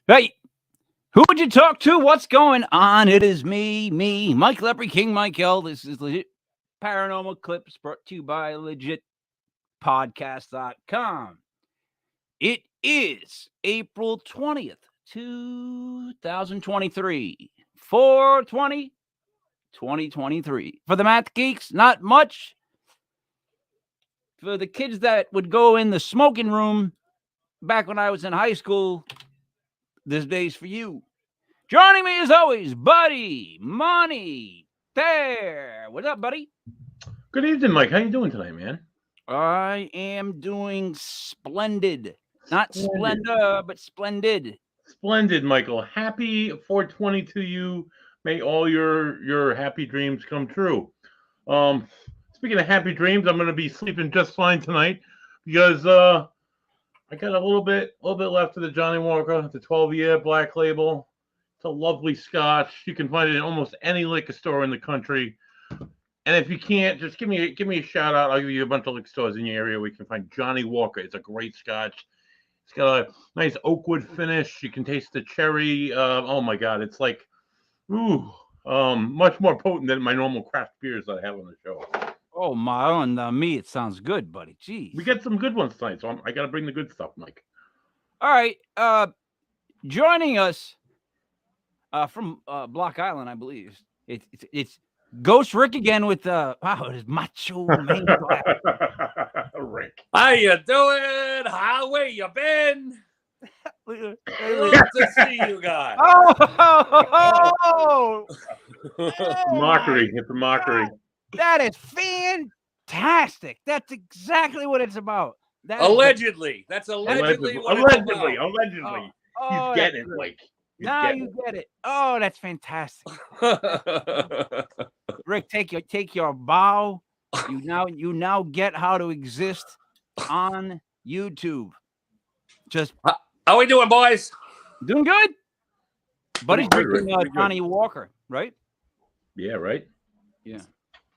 Hey, who would you talk to? What's going on? It is me, Mike Lepre, King Michael. This is Legit Paranormal Clips brought to you by LegitPodcast.com. It is April 20th, 2023. 4/20, 2023. For the math geeks, not much. For the kids that would go in the smoking room back when I was in high school, this day's for you. Joining me as always, Buddy, Money, Thayer. What's up, buddy? Good evening, Mike. How you doing tonight, man? I am doing splendid. Not splendor, but splendid. Splendid, Michael. Happy 420 to you. May all your happy dreams come true. Speaking of happy dreams, I'm going to be sleeping just fine tonight because I got a little bit left of the Johnny Walker, the 12-year Black Label. It's a lovely Scotch. You can find it in almost any liquor store in the country. And if you can't, just give me a shout out. I'll give you a bunch of liquor stores in your area where you can find Johnny Walker. It's a great Scotch. It's got a nice oakwood finish. You can taste the cherry. Oh my God, it's like, much more potent than my normal craft beers that I have on the show. Oh my, on me, it sounds good, buddy. Jeez. We got some good ones tonight, so I got to bring the good stuff, Mike. All right, joining us from Block Island, I believe. It's Ghost Rick again with wow, it is macho man. Rick. How you doing? How where you been? Love to see you guys. Oh, Mockery. It's a mockery. that is fantastic. That's exactly what it's about. Allegedly. That's allegedly what it's about. Allegedly. Oh, He's getting it, Mike. Now you get it. Oh, that's fantastic. Rick, take your bow. You now get how to exist on YouTube. Just how we doing, boys? doing good. Buddy's Good, drinking Rick. Johnny Walker, right? Yeah, right. Yeah.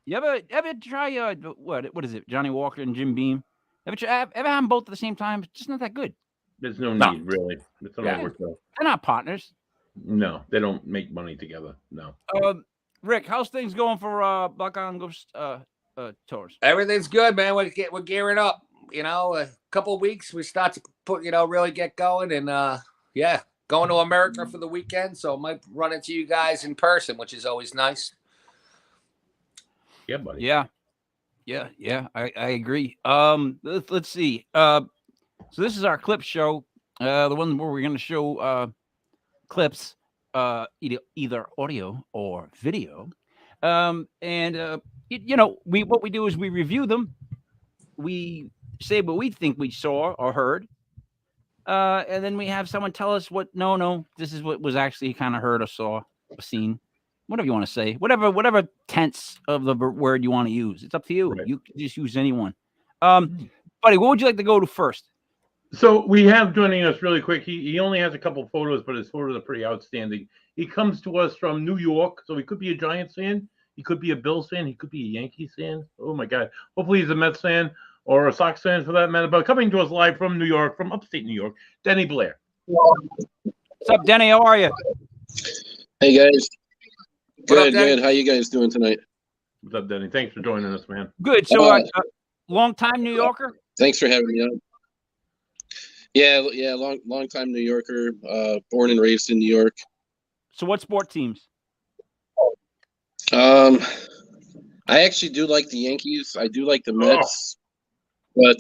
You ever try what is it? Johnny Walker and Jim Beam. Ever have them both at the same time? It's just not that good. There's no need, really. It's not worth it. They're not partners. No, they don't make money together. No. Rick, how's things going for Black Island Ghost tours? Everything's good, man. We're gearing up. You know, a couple of weeks we start to really get going, and going to America for the weekend. So I might run into you guys in person, which is always nice. Yeah, buddy. Yeah. I agree. Let's see. So this is our clip show, the one where we're going to show clips, either audio or video. What we do is we review them. We say what we think we saw or heard, and then we have someone tell us what. No, this is what was actually kind of heard or saw or seen. Whatever you want to say, whatever tense of the word you want to use. It's up to you. Right. You can just use any one. Buddy, what would you like to go to first? So we have joining us really quick. He only has a couple of photos, but his photos are pretty outstanding. He comes to us from New York, so he could be a Giants fan. He could be a Bills fan. He could be a Yankees fan. Oh, my God. Hopefully he's a Mets fan or a Sox fan for that matter. But coming to us live from New York, from upstate New York, Denny Blair. What's up, Denny? How are you? Hey, guys. Good. How you guys doing tonight? What's up, Denny? Thanks for joining us, man. Good. So, long-time New Yorker? Thanks for having me on. Yeah, long time New Yorker. Born and raised in New York. So, what sport teams? I actually do like the Yankees. I do like the Mets, but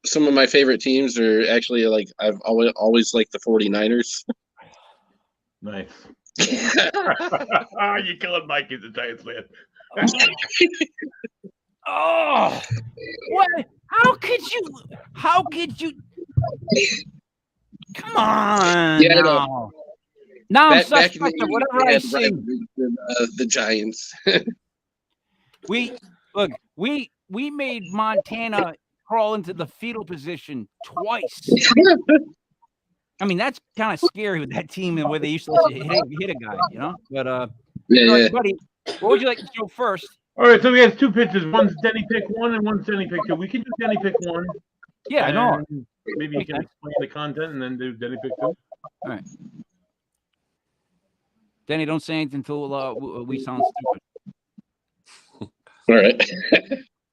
some of my favorite teams are actually I've always liked the 49ers. Nice. You killing Mike as a Giants fan. Oh, what? How could you? Come on. Yeah, now I'm suspect of whatever I see. The Giants. We made Montana crawl into the fetal position twice. I mean, that's kind of scary with that team and where they used to hit a guy, you know. But buddy, what would you like to show first? All right, so we have two pictures. One's Denny pick one and one's Denny pick two. We can do Denny pick one. Yeah, I know. maybe you can explain the content and then do Denny pick 2. All right. Denny, don't say anything until we sound stupid. All right.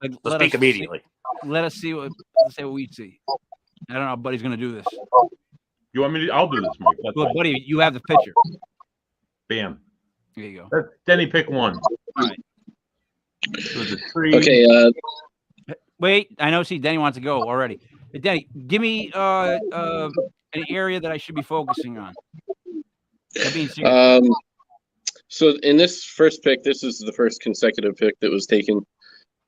Like, Let's speak immediately. Let us see what we see. I don't know how Buddy's gonna do this. You want me to? I'll do this, Mike. That's Look, fine. Buddy, you have the picture. Bam. There you go. That's Denny pick 1. All right. So the tree. Okay. Wait, I know. See, Denny wants to go already. Hey, Denny, give me an area that I should be focusing on. I'm being serious. So in this first pick, this is the first consecutive pick that was taken,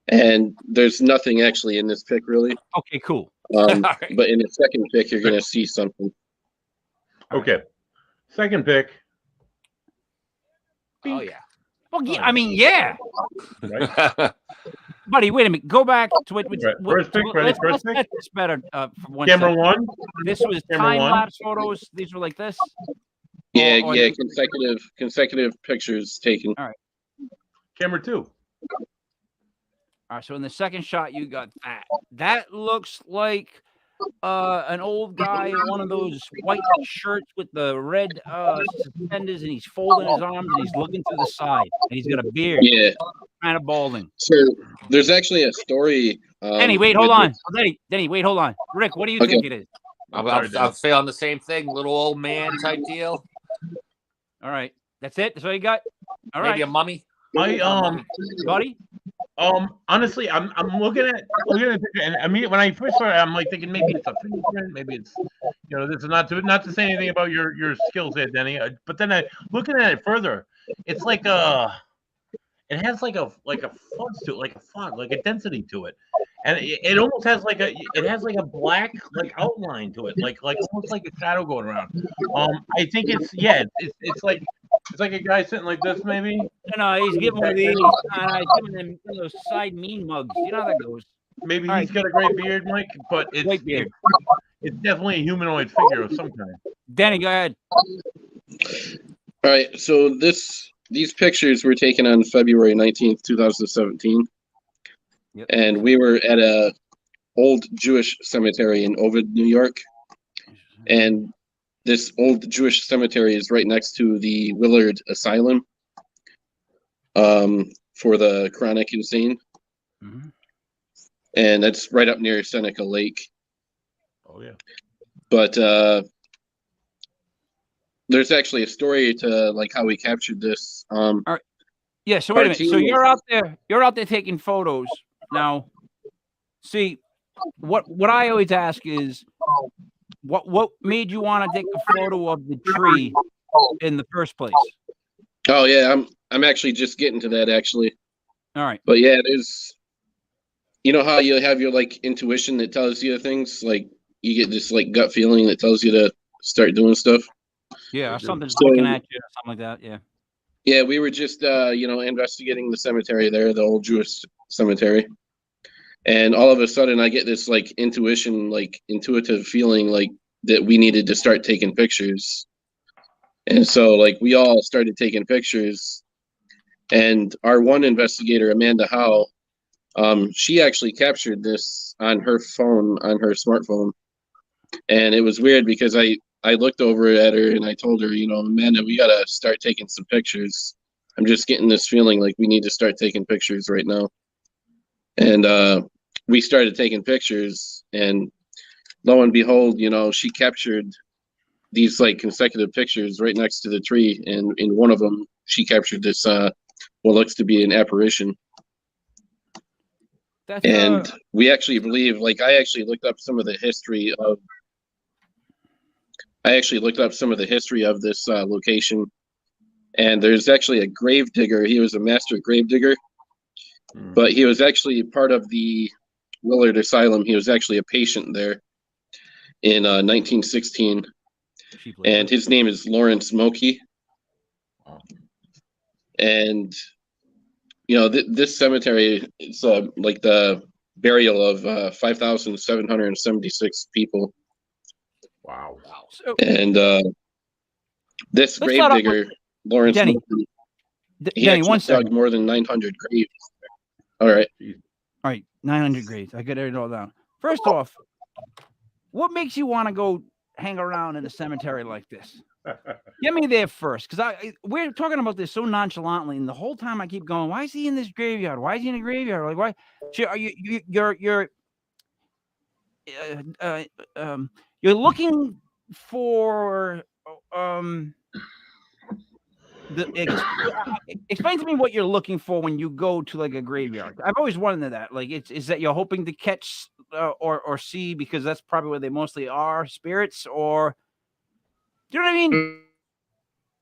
and there's nothing actually in this pick really. Okay, cool. Right. But in the second pick, you're gonna see something. Okay. Second pick. Oh yeah. Well, yeah, I mean, yeah. Right? Buddy, wait a minute. Go back to it. Right. First pick, ready? First pick? Let's this better for one Camera second. 1. This was Camera one. time-lapse photos. These were like this. Yeah, Or- yeah, consecutive pictures taken. Camera 2. All right, so in the second shot, you got that. That looks like an old guy in one of those white shirts with the red suspenders, and he's folding his arms and he's looking to the side, and he's got a beard, Yeah. kind of balding. So there's actually a story. Denny, wait, hold on. Denny, wait, hold on. Rick, what do you Okay. think it is? I'm feeling the same thing. Little old man type deal. All right, that's it. That's all you got. All Maybe right, a mummy. buddy. Honestly, I'm looking at the picture, and I mean, when I first started, I'm like thinking maybe it's a fingerprint, maybe it's, this is not to say anything about your skills there, Denny. But then looking at it further, it's like it has like a fuzz to it, like a fog, like a density to it, and it almost has like a black like outline to it, like almost like a shadow going around. I think it's like a guy sitting like this, maybe. No, he's giving one of these. He's giving them those side mean mugs. You know how that goes. Maybe All he's right. got a great beard, Mike, but Great beard. it's definitely a humanoid figure of some kind. Denny, go ahead. All right. So these pictures were taken on February 19th, 2017. Yep. And we were at a old Jewish cemetery in Ovid, New York. And this old Jewish cemetery is right next to the Willard Asylum for the chronic insane. Mhm. And that's right up near Seneca Lake. Oh yeah. But there's actually a story to like how we captured this. Yeah. So wait a minute. So Cartoon. you're out there taking photos now. See, what I always ask is, what made you want to take a photo of the tree in the first place? Oh yeah, I'm actually just getting to that actually. All right. But yeah, there's, how you have your like intuition that tells you things, like you get this like gut feeling that tells you to start doing stuff. Yeah, or something's So- looking at you, or something like that. Yeah. Yeah, we were just investigating the cemetery there, the old Jewish cemetery. And all of a sudden I get this like intuition, like intuitive feeling like that we needed to start taking pictures. And so like we all started taking pictures, and our one investigator, Amanda Howe, she actually captured this on her phone, on her smartphone. And it was weird because I looked over at her and I told her, Amanda, we got to start taking some pictures. I'm just getting this feeling like we need to start taking pictures right now. And we started taking pictures, and lo and behold, she captured these like consecutive pictures right next to the tree. And in one of them, she captured this, what looks to be an apparition. That's And we actually believe, like, I actually looked up some of the history of this location. And there's actually a grave digger. He was a master grave digger, but he was actually part of the Willard Asylum. He was actually a patient there in 1916. And his name is Lawrence Moki. And this cemetery is like the burial of 5,776 people. Wow. So, And this Let's grave start off digger, Lawrence Denny. Moki, he Denny, actually one dug second. more than 900 graves. All right. All right, 900 grades. I got it all down. First off, what makes you want to go hang around in a cemetery like this? Get me there first, because we're talking about this so nonchalantly, and the whole time I keep going, why is he in this graveyard? Why is he in a graveyard? Like, why? Are you're looking for explain to me what you're looking for when you go to like a graveyard. I've always wondered that. Like, is that you're hoping to catch or see, because that's probably where they mostly are, spirits, or do you know what I mean?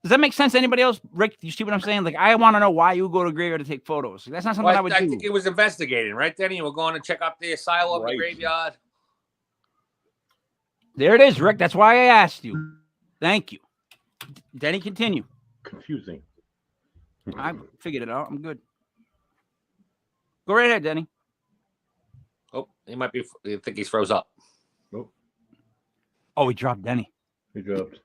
Does that make sense to anybody else? Rick, you see what I'm saying? Like, I want to know why you go to a graveyard to take photos. That's not something I would do. I think it was investigating, right, Denny? We're going to check out the asylum, the graveyard. There it is, Rick. That's why I asked you. Thank you. Denny, continue. Confusing. I figured it out. I'm good. Go right ahead, Denny. Oh, he might be. I think he's froze up. Nope. Oh, he dropped Denny. He dropped.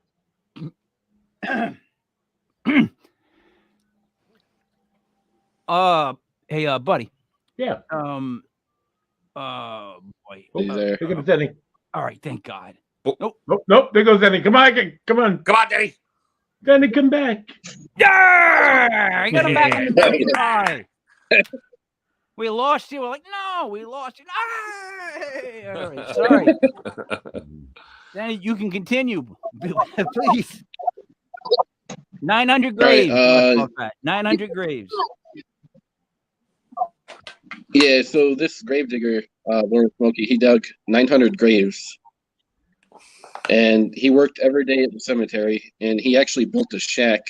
Hey, buddy. Yeah. Boy. He's there. Pick up Denny. All right, thank God. Nope. There goes Denny. Come on, Denny. Denny, come back. Yeah, I got him back in the eye. We lost you. We're like, no, we lost you. Ah! All right, sorry. Denny, you can continue, please. 900 graves. Right, 900 graves. Yeah, so this gravedigger, Lord Smokey, he dug 900 graves. And he worked every day at the cemetery, and he actually built a shack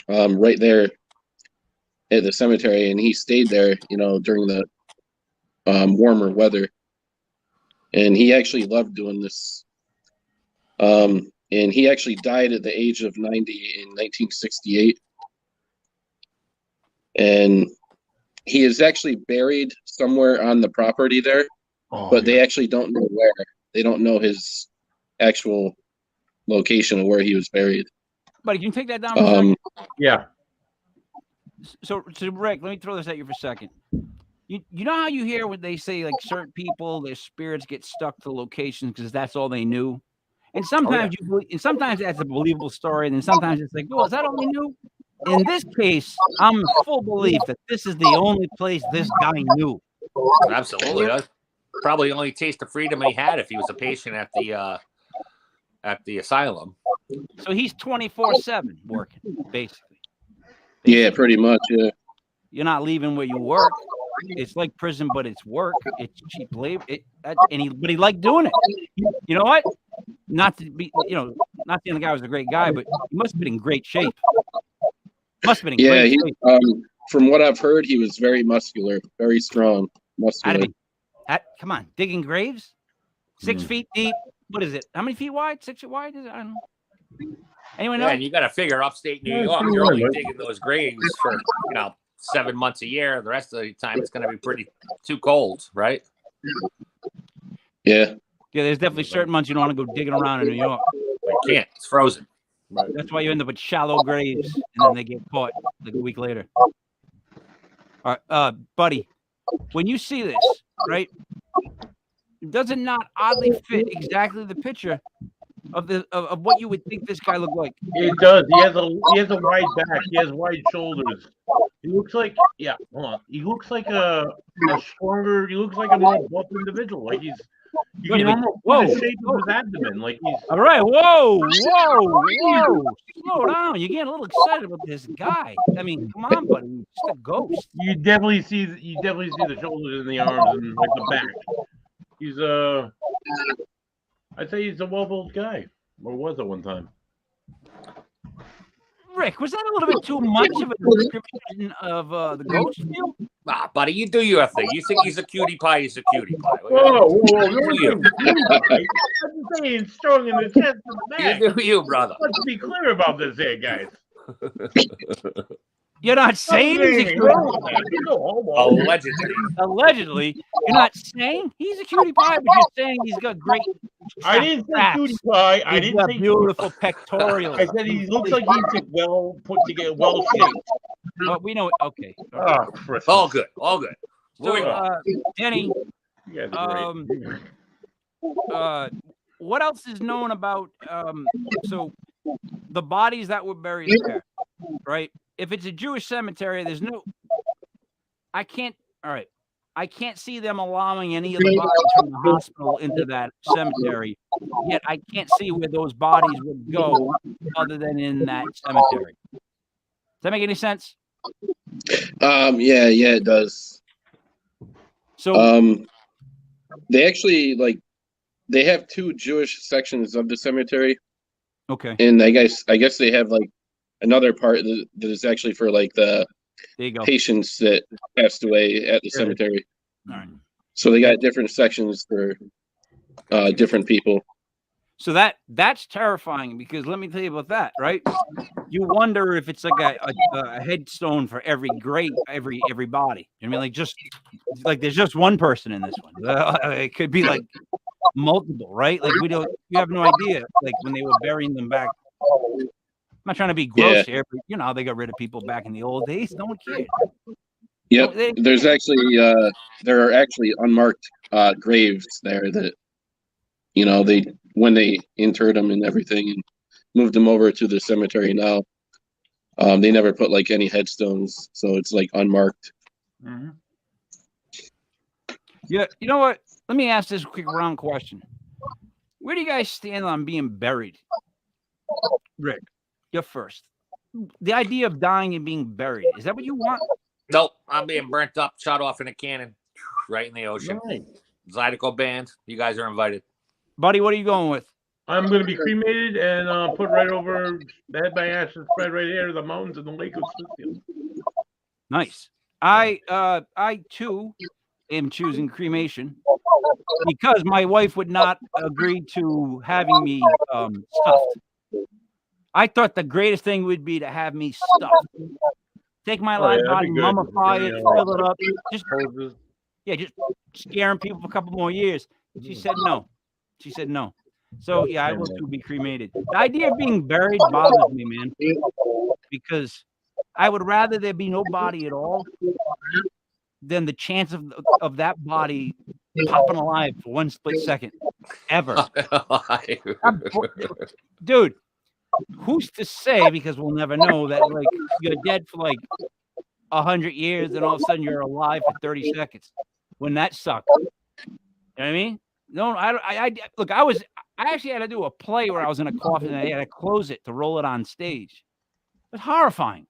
right there at the cemetery, and he stayed there, during the warmer weather. And he actually loved doing this. And he actually died at the age of 90 in 1968. And he is actually buried somewhere on the property there, but they actually don't know where. They don't know his actual location of where he was buried. Buddy, can you take that down? Yeah. So Rick, let me throw this at you for a second. You know how you hear when they say like certain people, their spirits get stuck to locations because that's all they knew, and sometimes sometimes that's a believable story, and then sometimes it's like, oh, is that all they knew? In this case, I'm in full belief that this is the only place this guy knew. Absolutely, that's probably the only taste of freedom he had if he was a patient at the asylum. So he's 24/7 working, basically. Yeah, pretty much. Yeah. You're not leaving where you work. It's like prison, but it's work. It's cheap labor. But he liked doing it. You know what? Not to be, not saying the guy was a great guy, but he must have been in great shape. Must have been in great shape. From what I've heard, he was very muscular, very strong, muscular. Come on, digging graves, 6 feet deep. What is it? How many feet wide? 6 feet wide? Is it? I don't know. Anyone know? Yeah, and you got to figure upstate New York, you're only digging those graves for 7 months a year. The rest of the time, it's going to be pretty too cold, right? Yeah. Yeah, there's definitely certain months you don't want to go digging around in New York. You can't. It's frozen. Right. That's why you end up with shallow graves, and then they get caught like a week later. All right, buddy, when you see this, right, does it not oddly fit exactly the picture of what you would think this guy looked like? It does. He has a wide back. He has wide shoulders. He looks like hold on. He looks like a stronger. He looks like a more buff individual. Like you can almost see the shape of his abdomen. Like he's all right. Whoa! Slow down. You're getting a little excited about this guy. I mean, come on, buddy. He's just a ghost. You definitely see the shoulders and the arms and like the back. He's I'd say he's a well-built guy, or was at one time. Rick, was that a little bit too much of a description of the ghost feel? Buddy, you do your thing. You think he's a cutie pie, he's a cutie pie. Whoa. I'm just saying strong in the chest and the back. You do you, brother. Let's be clear about this here, guys. You're not saying he's a cutie pie. Allegedly, you're not saying he's a cutie pie, but you're saying he's got great. I didn't say cutie pie. I didn't say beautiful pectorials. I said he looks like he's well put together, well shaped. But we know it. Okay. All good. So, Denny, what else is known about so the bodies that were buried there, right? If it's a Jewish cemetery, there's no I can't all right. I can't see them allowing any of the bodies from the hospital into that cemetery. Yet I can't see where those bodies would go other than in that cemetery. Does that make any sense? Yeah, it does. So they actually they have 2 Jewish sections of the cemetery, okay. and I guess they have like another part that is actually for like the There you go. patients that passed away at the cemetery. All right. So they got different sections for different people. So that's terrifying because let me tell you about that, right? You wonder if it's like a headstone for every grave, every body. I mean, like just like there's just one person in this one. It could be like multiple, right? Like you have no idea. Like when they were burying them back. I'm not trying to be gross here, but you know how they got rid of people back in the old days. No one cared. Yep. There's actually there are actually unmarked graves there that when they interred them and everything and moved them over to the cemetery now. They never put like any headstones, so it's like unmarked. Mm-hmm. Yeah, you know what? Let me ask this quick round question. Where do you guys stand on being buried? Rick, you're first. The idea of dying and being buried, is that what you want? Nope, I'm being burnt up, shot off in a cannon, right in the ocean. Right. Zydeco band, you guys are invited. Buddy, what are you going with? I'm going to be cremated and put right over the head by ashes, spread right here to the mountains in the lake of Smithfield. Nice. I too am choosing cremation because my wife would not agree to having me stuffed. I thought the greatest thing would be to have me stuffed. Take my live body, mummify it, fill it up. Just scaring people for a couple more years. She said no. So yeah, I will too be cremated. The idea of being buried bothers me, man, because I would rather there be no body at all than the chance of that body popping alive for one split second ever. Dude, who's to say, because we'll never know, that like you're dead for like 100 years and all of a sudden you're alive for 30 seconds. Wouldn't that suck? You know what I mean? No, I look, I actually had to do a play where I was in a coffin and I had to close it to roll it on stage. It was horrifying.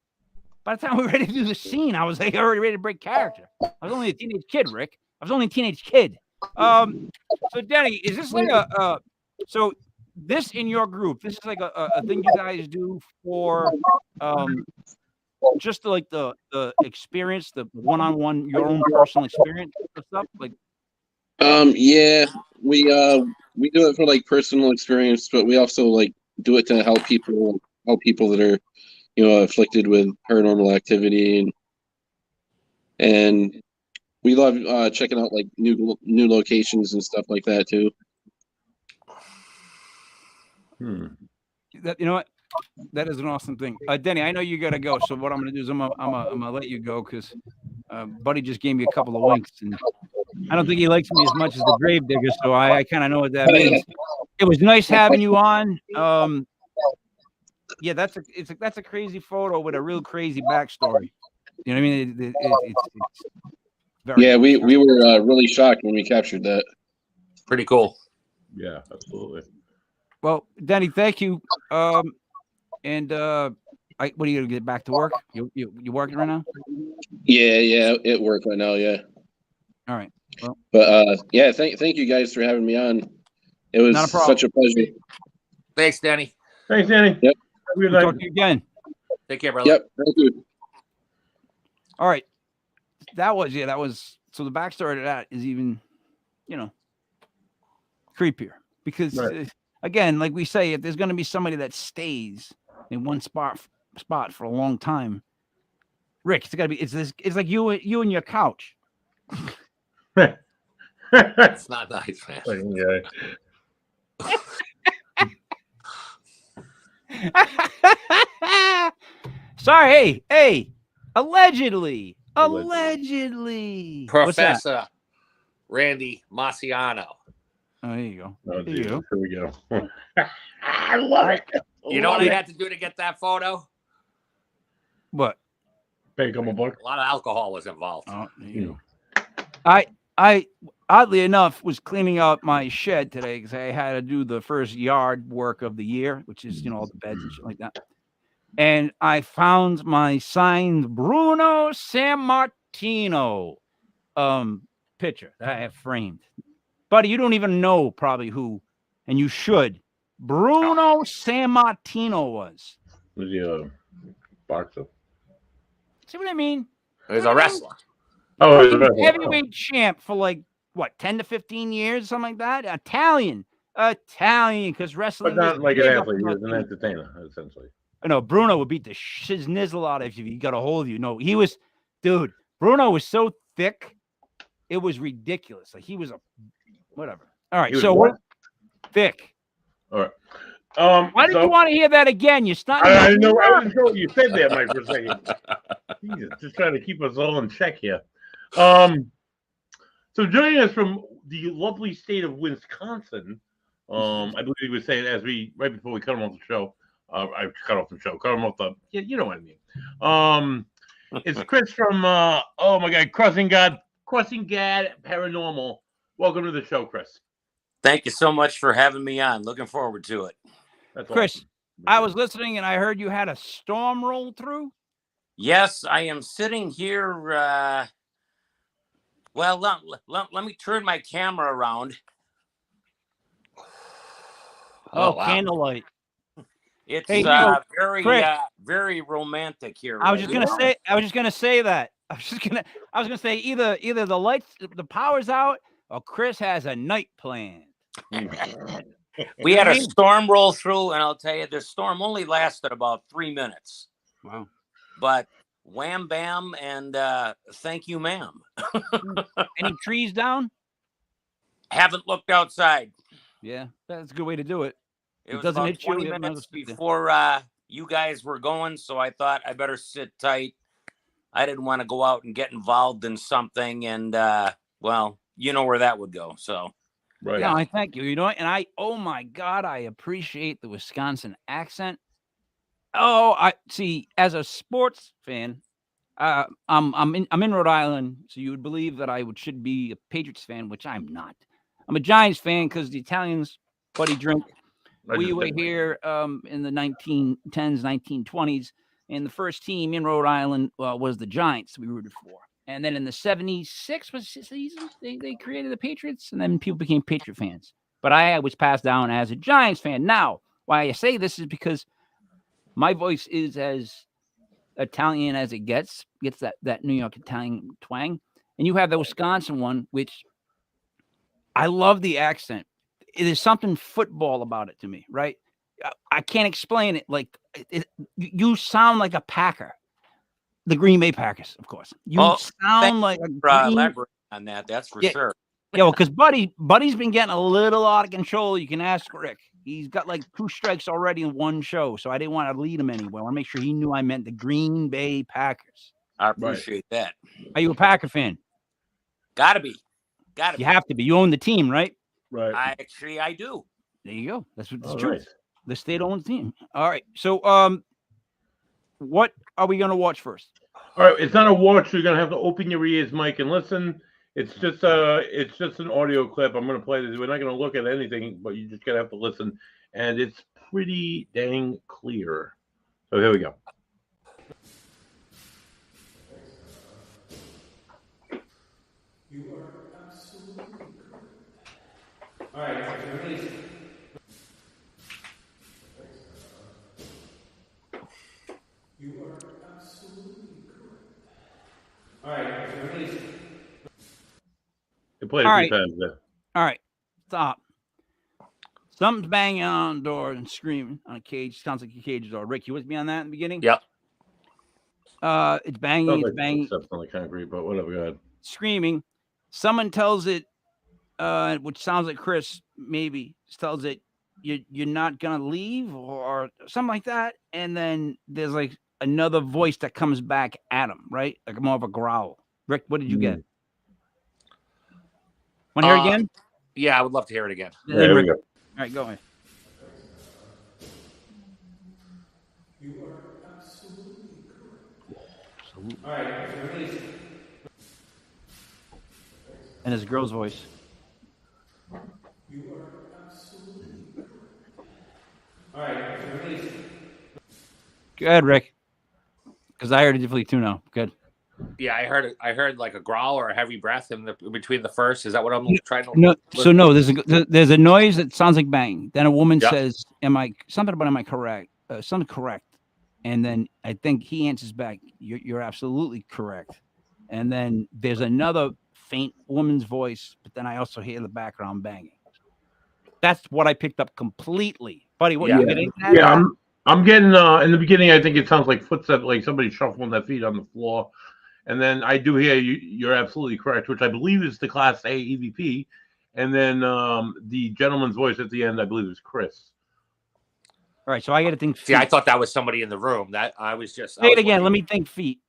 By the time we were ready to do the scene, I was like already ready to break character. I was only a teenage kid, Rick. I was only a teenage kid. So Denny, is this like so this in your group, this is like a thing you guys do for just like the experience, the one-on-one, your own personal experience and stuff? Like yeah, we do it for like personal experience, but we also like do it to help people that are afflicted with paranormal activity, and we love checking out like new locations and stuff like that too. That, you know what? That is an awesome thing. Denny, I know you gotta go, so what I'm gonna do is I'm gonna let you go because Buddy just gave me a couple of winks, and I don't think he likes me as much as the Gravedigger, so I kind of know what that means. It was nice having you on. Yeah, that's a crazy photo with a real crazy backstory. You know what I mean? It's very we were really shocked when we captured that. Pretty cool. Yeah, absolutely. Well, Denny, thank you. And what are you gonna get back to work? You working right now? Yeah, it worked right now. Yeah. All right. Well, but yeah, thank you guys for having me on. It was such a pleasure. Thanks, Danny. Thanks, Danny. Yep. We'll talk to you again. Take care, brother. Yep. Thank you. All right. That was so the backstory to that is even, creepier because again, like we say, if there's going to be somebody that stays in one spot for a long time, Rick, it's got to be. It's like you and your couch. It's not nice, man. Sorry, hey, allegedly. Professor Randy Marciano Oh, there you go. Oh, There you Jesus. go. Here we go. I love it. You know what I had to do to get that photo? What? Pay a couple bucks. A lot of alcohol was involved. Oh, there you go. I oddly enough was cleaning out my shed today because I had to do the first yard work of the year, which is all the beds and shit like that. And I found my signed Bruno Sammartino picture that I have framed. Buddy, you don't even know probably who, and you should. Bruno Sammartino was. Was he a boxer? See what I mean? He was a wrestler. Oh, He was heavyweight champ for like what 10 to 15 years, something like that. Italian, because wrestling. But not was like an big up athlete. He north. was an entertainer, essentially. No, Bruno would beat the shiznizzel out of you if he got a hold of you. No, he was, dude. Bruno was so thick, it was ridiculous. Like he was a whatever. All right, so what? Thick. All right. Why did you want to hear that again? You're starting. I know. I wasn't sure what you said there, Mike, for a second. Jesus, just trying to keep us all in check here. So joining us from the lovely state of Wisconsin, I believe he was saying right before we cut him off the show. I cut off the show. Cut him off the. Yeah, you know what I mean. It's Chris from oh my God, Crossing God Paranormal. Welcome to the show, Chris. Thank you so much for having me on. Looking forward to it. That's Chris, awesome. I was listening and I heard you had a storm roll through. Yes, I am sitting here. Well, let me turn my camera around. Oh, wow. Candlelight. It's Hey, very Chris, very romantic here. I was just gonna say that. I was gonna say either the lights, the power's out, or Chris has a night plan. We had a storm roll through, and I'll tell you, the storm only lasted about 3 minutes. Wow. But wham bam and thank you, ma'am. Any trees down? Haven't looked outside. Yeah, that's a good way to do it. It was doesn't about hit you, 20 you have minutes another- before you guys were going, so I thought I better sit tight. I didn't want to go out and get involved in something, and well, you know where that would go. So, right. Yeah, I thank you. You know, and oh my God, I appreciate the Wisconsin accent. Oh, I see. As a sports fan, I'm in Rhode Island, so you would believe that I should be a Patriots fan, which I'm not. I'm a Giants fan because the Italians, buddy, drink. We were here in the 1910s, 1920s, and the first team in Rhode Island was the Giants we rooted for. And then in the 76 was the season, they created the Patriots, and then people became Patriot fans. But I was passed down as a Giants fan. Now, why I say this is because my voice is as Italian as it gets that New York Italian twang. And you have the Wisconsin one, which I love the accent. There's something football about it to me, right? I can't explain it. Like you sound like a Packer, the Green Bay Packers, of course. You sound like a elaborate on that. That's for sure. Yeah, well, because Buddy's been getting a little out of control. You can ask Rick. He's got like 2 strikes already in one show, so I didn't want to lead him anywhere. I want to make sure he knew I meant the Green Bay Packers. I appreciate that. Are you a Packer fan? Gotta be. You have to be. You own the team, right? Right. I do. There you go. That's what the All truth. right. The state owns the team. All right. So, what are we gonna watch first? All right. It's not a watch. You're gonna have to open your ears, Mike, and listen. It's just an audio clip. I'm gonna play this. We're not gonna look at anything, but you just gotta have to listen, and it's pretty dang clear. So here we go. You are absolutely correct. All right, if you're ready. You are absolutely correct. All right, if you're ready. I played All a right. few times there. All right. Stop. Something's banging on the door and screaming on a cage. Sounds like a cage door. Rick, you with me on that in the beginning? Yep. It's banging. Sounds It's like banging. steps on the concrete, but whatever. Go ahead. Screaming. Someone tells it, which sounds like Chris, maybe tells it you're not gonna leave or something like that. And then there's like another voice that comes back at him, right? Like more of a growl. Rick, what did you get? Want to hear it again? Yeah, I would love to hear it again. Yeah, there we go. All right, go ahead. You are absolutely correct. Absolutely. All right, if you're ready. And his girl's voice. You are absolutely correct. All right, if you're ready. Go ahead, Rick. Because I heard it differently too now. Good. Yeah, I heard it. I heard like a growl or a heavy breath in between the first. Is that what I'm trying to? No, so no, there's a noise that sounds like bang. Then a woman Yep. says, "Am I something about am I correct? Something correct?" And then I think he answers back, "You're absolutely correct." And then there's another faint woman's voice, but then I also hear the background banging. That's what I picked up completely, buddy. What Yeah. you getting? At? Yeah, I'm getting in the beginning. I think it sounds like footsteps, like somebody shuffling their feet on the floor, and then I do hear you. You're absolutely correct, which I believe is the Class A EVP, and then the gentleman's voice at the end, I believe, is Chris. All right, so I got to think. See, I feet. thought that was somebody in the room. That I was just. Say it again. Let me think. Feet.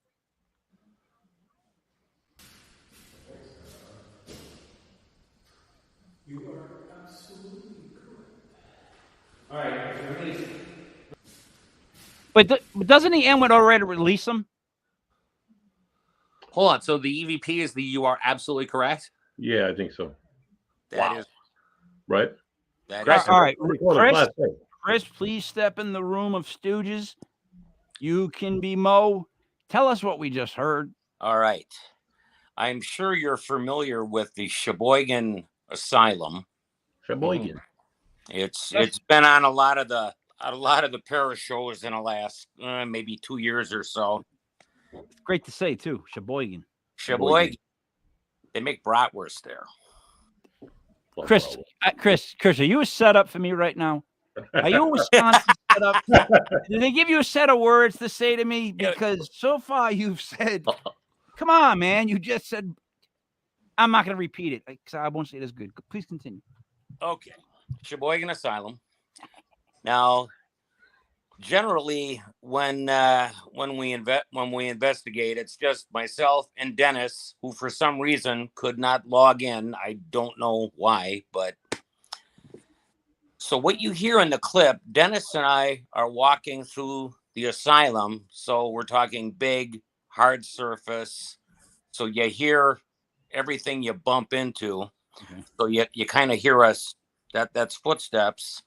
You are absolutely correct. All right, if you're ready. But doesn't he end with already release him? Hold on. So the EVP is the "you are absolutely correct." Yeah, I think so. That is Right? that All is- right, Well, the Chris. Class A. Chris, please step in the room of stooges. You can be Mo. Tell us what we just heard. All right. I'm sure you're familiar with the Sheboygan Asylum. Sheboygan. It's been on a lot of the para shows in the last maybe 2 years or so. It's great to say too, Sheboygan. Sheboygan. They make bratwurst there. Chris, Chris, are you a setup for me right now? Are you a Wisconsin setup? Did they give you a set of words to say to me? Because so far you've said, "Come on, man." You just said, "I'm not going to repeat it because I won't say it as good." Please continue. Okay. Sheboygan Asylum. Now, generally, when we investigate, it's just myself and Dennis, who for some reason could not log in. I don't know why, but so what you hear in the clip, Dennis and I are walking through the asylum. So we're talking big, hard surface. So you hear everything you bump into. Okay. So you kind of hear us. That's footsteps.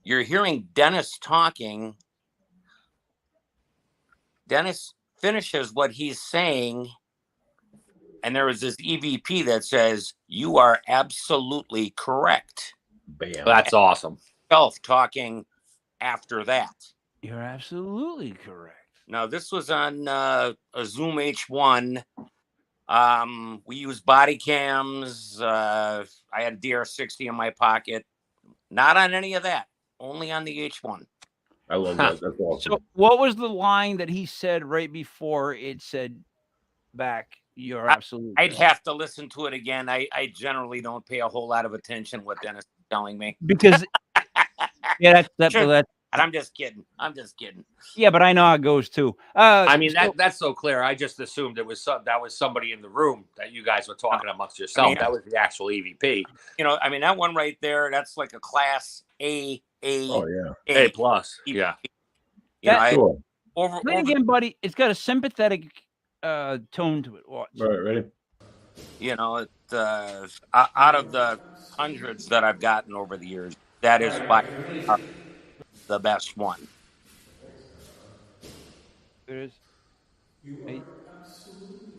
You're hearing Dennis talking. Dennis finishes what he's saying, and there is this EVP that says, "You are absolutely correct." Bam. That's awesome. Self talking after that. You're absolutely correct. Now, this was on a Zoom H1. We used body cams. I had a DR60 in my pocket. Not on any of that. Only on the H1. I love that. That's awesome. So, what was the line that he said right before it said back? You're absolutely. I'd correct. have to listen to it again. I generally don't pay a whole lot of attention what Dennis is telling me. Because yeah, that's Sure. that. And I'm just kidding. Yeah, but I know how it goes too. I mean, so- that's so clear. I just assumed it was that was somebody in the room that you guys were talking amongst yourself. I mean, that was the actual EVP. You know, I mean, that one right there, that's like a Class A. Oh yeah. A plus. Yeah. You know, I, Sure. over, Play it over again, buddy. It's got a sympathetic tone to it. Watch. All right, ready? you know, out of the hundreds that I've gotten over the years, that is by far the best one. There it is. You Hey. are absolutely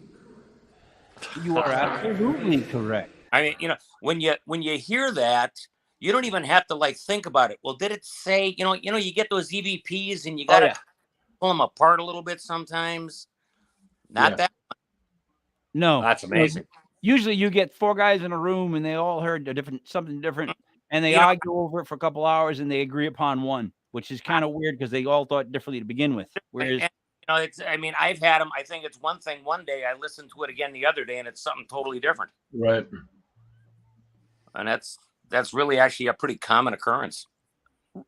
correct. You are absolutely correct. I mean, you know, when you hear that, you don't even have to like think about it. Well, did it say, you know, you get those EVPs and you got to yeah. pull them apart a little bit sometimes. Not Yeah. that. No, That's amazing. Usually, you get four guys in a room and they all heard something different, and they You know- argue over it for a couple hours and they agree upon one, which is kind of weird because they all thought differently to begin with. Whereas, And, you know, it's. I mean, I've had them. I think it's one thing one day. I listened to it again the other day, and it's something totally different. Right. And that's really actually a pretty common occurrence.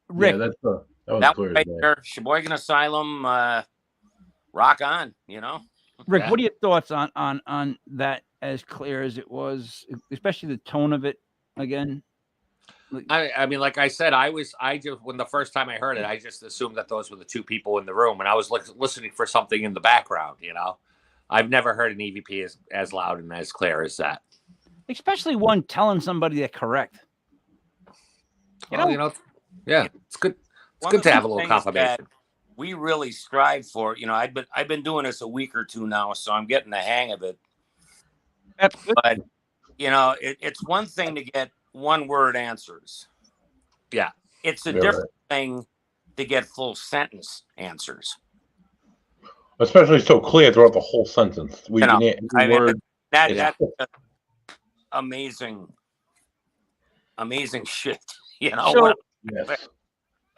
Rick, Yeah, that was That clear. one right as day. there, Sheboygan Asylum, rock on. You know. Rick, Yeah. what are your thoughts on that? As clear as it was, especially the tone of it. again? I mean, like I said, I just when the first time I heard it, I just assumed that those were the two people in the room, and I was listening for something in the background. I've never heard an EVP as loud and as clear as that. Especially one telling somebody they're correct. Yeah, it's good. It's One good of to the have a little things that confirmation. we really strive for. I've been doing this a week or two now, so I'm getting the hang of it. That's good. But it's one thing to get one-word answers. Yeah, it's a different thing to get full sentence answers. Especially so clear throughout the whole sentence. That's amazing shit. So, yes.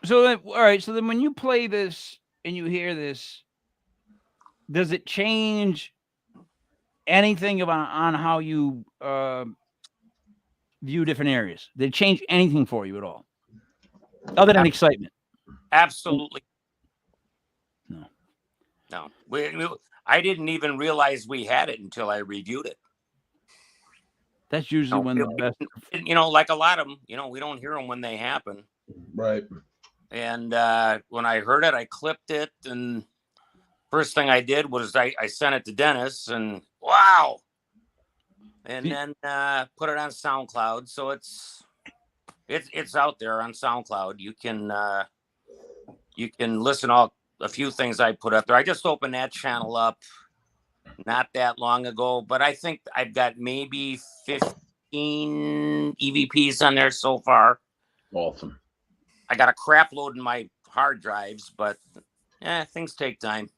So then, all right. So then, when you play this and you hear this, does it change anything on how you view different areas? Did it change anything for you at all, other than excitement? Absolutely. No. I didn't even realize we had it until I reviewed it. That's usually when the best. Like a lot of them, we don't hear them when they happen. Right. And when I heard it, I clipped it, and first thing I did was I sent it to Dennis, and wow. And then put it on SoundCloud. So it's out there on SoundCloud. You can listen to a few things I put up there. I just opened that channel up not that long ago, but I think I've got maybe 15 EVPs on there so far. Awesome. I got a crap load in my hard drives, but things take time.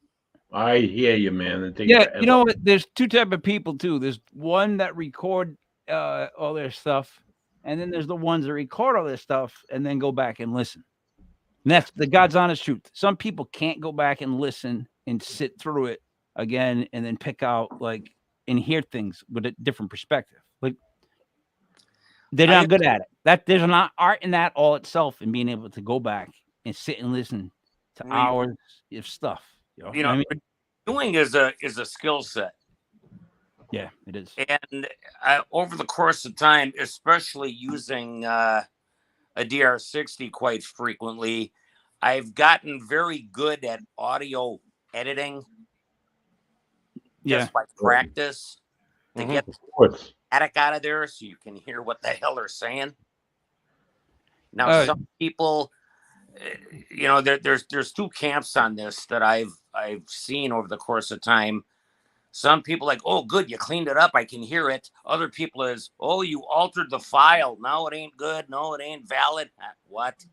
I hear you, man. There's two type of people too. There's one that record all their stuff, and then there's the ones that record all their stuff and then go back and listen. And that's the God's honest truth. Some people can't go back and listen and sit through it again and then pick out and hear things with a different perspective. Like they're not good at it. That there's not art in that all itself, and being able to go back and sit and listen to hours of stuff. Doing is a skill set. Yeah, it is. And over the course of time, especially using a DR60 quite frequently, I've gotten very good at audio editing. Just by practice to get the static out of there so you can hear what the hell they're saying. Now, some people, there's two camps on this that I've seen over the course of time. Some people like, oh, good, you cleaned it up, I can hear it. Other people is, oh, you altered the file. No, it ain't good. No, it ain't valid. What?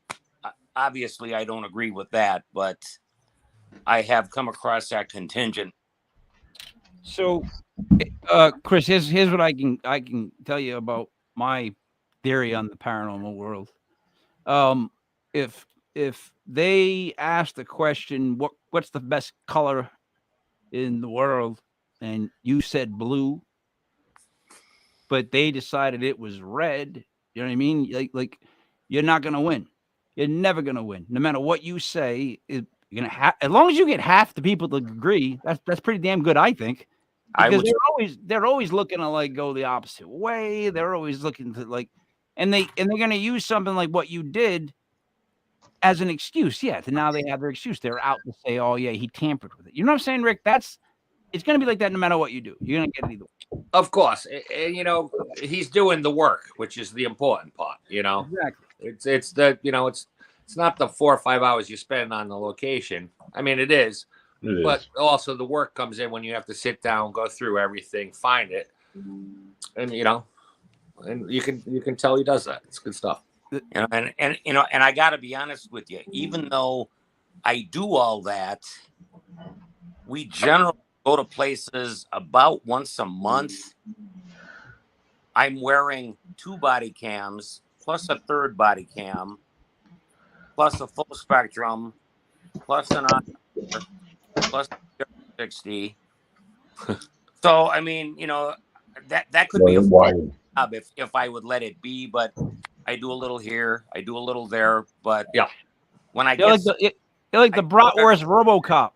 Obviously, I don't agree with that, but I have come across that contingent. So, Chris, here's what I can tell you about my theory on the paranormal world. If they ask the question, what's the best color in the world, and you said blue, but they decided it was red, you know what I mean? Like you're not gonna win. You're never gonna win, no matter what you say. You're gonna as long as you get half the people to agree, that's pretty damn good, I think. Because they're always looking to go the opposite way. They're always looking to and they're gonna use something like what you did as an excuse. Yeah, now they have their excuse. They're out to say, oh yeah, he tampered with it. You know what I'm saying, Rick? It's gonna be like that no matter what you do. You're gonna get it either way. Of course. He's doing the work, which is the important part, Exactly. It's not the 4 or 5 hours you spend on the location. I mean, it is. But also the work comes in when you have to sit down, go through everything, find it, and you can tell he does that. It's good stuff. And I got to be honest with you. Even though I do all that, we generally go to places about once a month. I'm wearing 2 body cams plus a third body cam plus a full spectrum plus an plus 60. So I mean, that could be a job if I would let it be, but I do a little here, I do a little there, but yeah, when I you're get like the bratwurst RoboCop.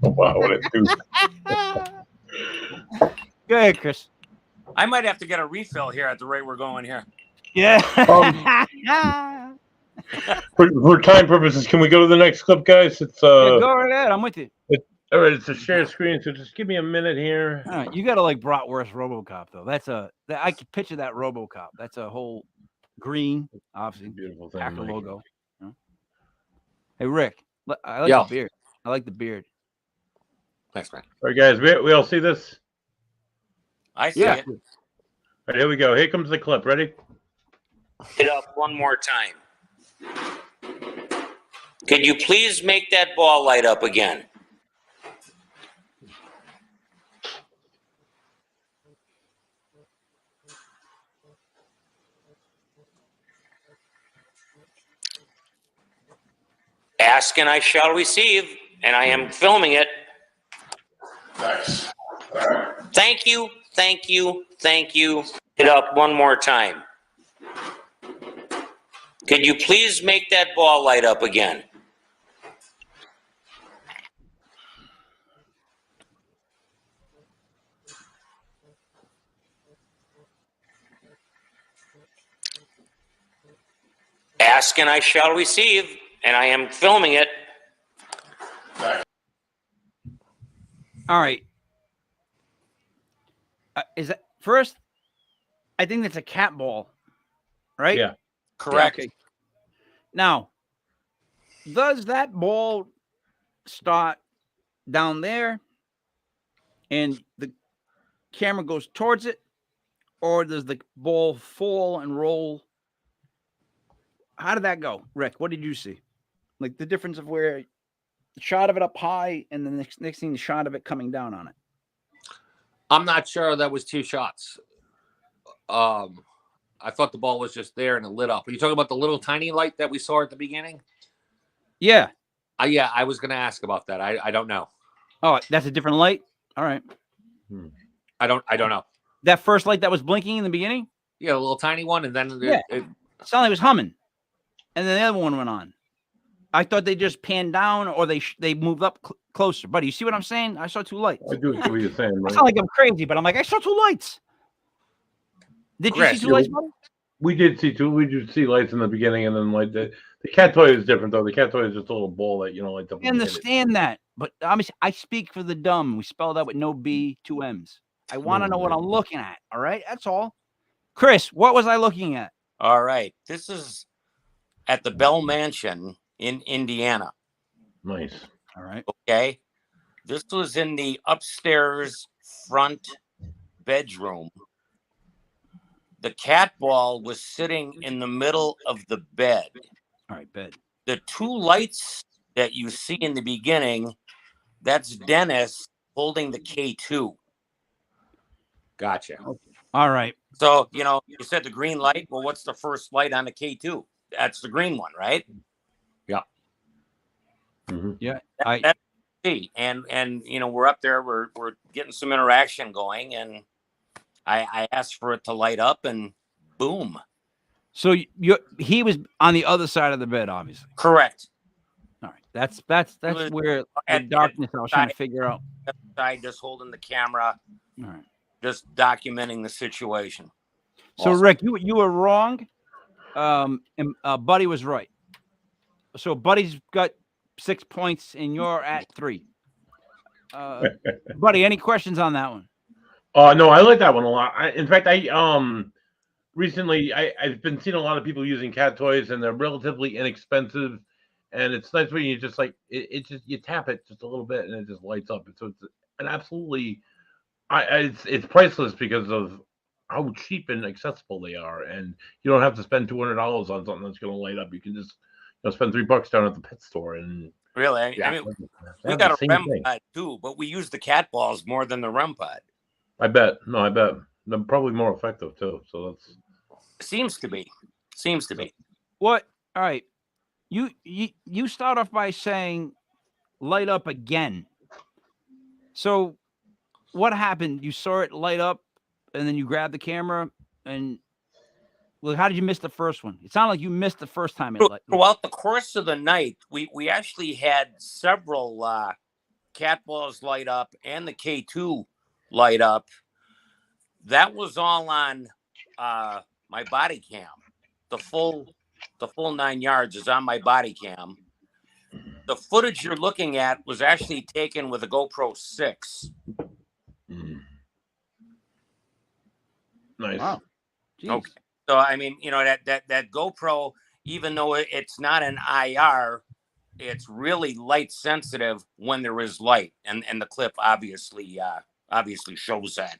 Wow, what a dude. Go ahead, Chris. I might have to get a refill here at the rate we're going here. Yeah. For time purposes, can we go to the next clip, guys? It's Yeah, go right ahead. I'm with you. all right. It's a share screen, so just give me a minute here. All right, you got to like Bratwurst RoboCop though. I can picture that RoboCop. That's a whole green, obviously, Beautiful thing, Packer Mike. logo. You know? Hey Rick, I like Yo. the beard. I like the beard. Thanks, man. All right, guys, we all see this. I see Yeah. it. All right, here we go. Here comes the clip. Ready? It up one more time. Could you please make that ball light up again? Ask and I shall receive, and I am filming it. Nice. Thank you, thank you, thank you. It up one more time. Could you please make that ball light up again? Ask and I shall receive, and I am filming it. All right. Is that first? I think that's a cat ball, right? Yeah. Correct. Yeah, okay. Now, does that ball start down there and the camera goes towards it, or does the ball fall and roll? How did that go, Rick? What did you see? Like the difference of where the shot of it up high and the next thing, the shot of it coming down on it. I'm not sure that was two shots. I thought the ball was just there and it lit up. Are you talking about the little tiny light that we saw at the beginning? Yeah. Yeah, I was going to ask about that. I don't know. Oh, that's a different light. All right. I don't know. That first light that was blinking in the beginning. Yeah, a little tiny one, and then Yeah. It sounded like it was humming, and then the other one went on. I thought they just panned down or they moved up closer. Buddy, you see what I'm saying? I saw two lights. I do see what you're saying, I right? sound like I'm crazy, but I'm like, I saw two lights. Did you Chris, see two lights, buddy? We did see two. We did see lights in the beginning, and then like the cat toy is different though. The cat toy is just a little ball that lights up. I understand that, but I speak for the dumb. We spelled out with no B, two M's. I want to know what I'm looking at. All right, that's all. Chris, what was I looking at? All right. This is at the Bell Mansion in Indiana. Nice. All right. Okay. This was in the upstairs front bedroom. The cat ball was sitting in the middle of the bed. All right, bed. The two lights that you see in the beginning, that's Dennis holding the K2. Gotcha. All right. So, you said the green light. Well, what's the first light on the K2? That's the green one, right? Yeah. Mm-hmm. Yeah. That's see. And we're up there, we're getting some interaction going, and I asked for it to light up, and boom. So he was on the other side of the bed, obviously. Correct. All right. That's where the darkness I was trying to figure out. I just holding the camera, All right. just documenting the situation. So Awesome. Rick, you were wrong. And Buddy was right. So Buddy's got 6 points and you're at 3. Buddy, any questions on that one? No, I like that one a lot. In fact, recently I've been seeing a lot of people using cat toys, and they're relatively inexpensive, and it's nice when you just like it just you tap it just a little bit and it just lights up. So it's an absolutely, it's priceless because of how cheap and accessible they are, and you don't have to spend $200 on something that's going to light up. You can just spend $3 down at the pet store and. Really? Yeah, I mean, we got a REM pod too, but we use the cat balls more than the REM pod. I bet. No, I bet. They're probably more effective too. So that's seems to be. What? All right. You start off by saying light up again. So what happened? You saw it light up and then you grabbed the camera and well, how did you miss the first one? It sounded like you missed the first time it light. Throughout the course of the night, we actually had several cat balls light up and the K2 light up. That was all on my body cam. The full 9 yards is on my body cam. The footage you're looking at was actually taken with a GoPro 6. Nice. Wow. Jeez. Okay. So I mean, that GoPro, even though it's not an IR, it's really light sensitive when there is light, and the clip obviously shows that.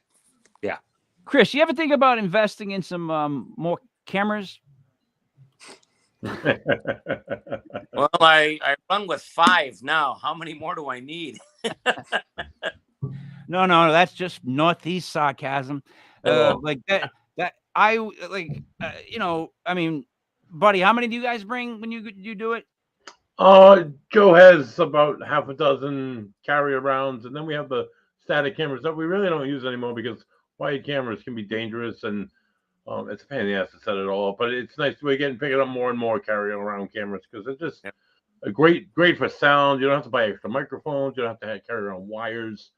Yeah. Chris, you ever think about investing in some more cameras? Well, I run with 5 now. How many more do I need? No, that's just Northeast sarcasm. Like that I like, I mean, buddy, how many do you guys bring when you do it? Joe has about half a dozen carry-arounds, and then we have the static cameras that we really don't use anymore because wired cameras can be dangerous, and it's a pain in the ass to set it all up. But it's nice we're picking up more and more carry-around cameras because it's just a great for sound. You don't have to buy extra microphones. You don't have to carry around wires.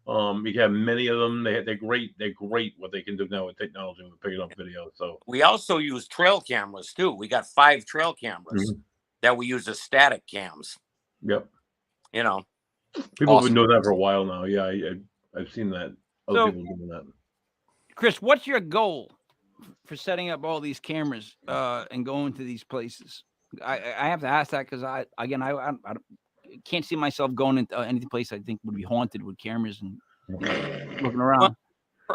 You can have many of them. They're great. They're great what they can do now with technology with picking up video. So we also use trail cameras too. We got 5 trail cameras that we use as static cams. Yep. People have been doing that for a while now. Yeah, I've seen that. Other people doing that. Chris, what's your goal for setting up all these cameras and going to these places? I have to ask that because I can't see myself going into any place I think would be haunted with cameras and looking around.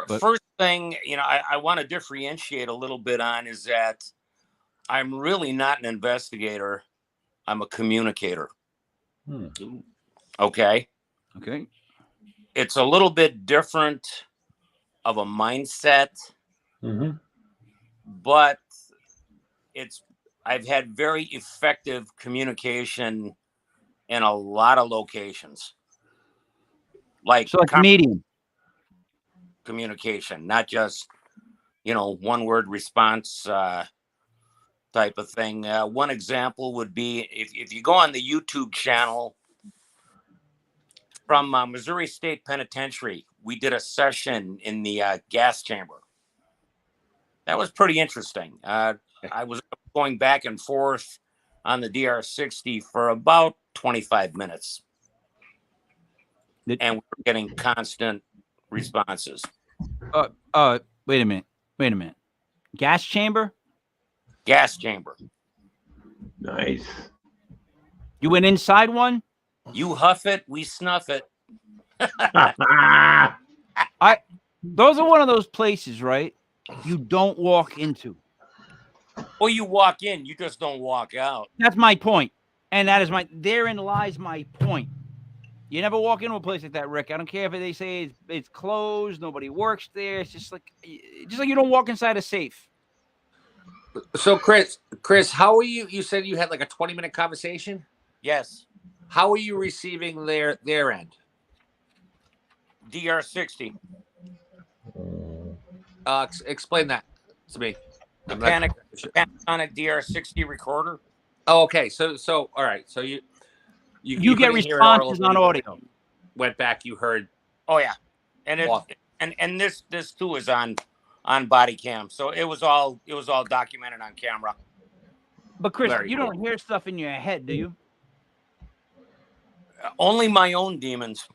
Well, first thing, I want to differentiate a little bit on is that I'm really not an investigator. I'm a communicator. Okay. It's a little bit different of a mindset, but I've had very effective communication in a lot of locations. Like medium communication, not just, one word response type of thing. One example would be if you go on the YouTube channel from Missouri State Penitentiary, we did a session in the gas chamber. That was pretty interesting. I was going back and forth on the DR60 for about 25 minutes. And we were getting constant responses. Wait a minute. Gas chamber? Gas chamber. Nice. You went inside one? You huff it, we snuff it. Those are one of those places, right? You don't walk into. Well, you walk in, you just don't walk out. That's my point. And therein lies my point. You never walk into a place like that, Rick. I don't care if they say it's closed, nobody works there. It's just like you don't walk inside a safe. So Chris, how are you? You said you had like a 20-minute conversation? Yes. How are you receiving their end? DR60. Explain that to me. The Panasonic DR60 recorder. Oh, okay. So all right. So you get responses on audio. Went back. You heard. Oh yeah, and this too is on body cam. So it was all documented on camera. But Chris, you don't hear stuff in your head, do you? Only my own demons.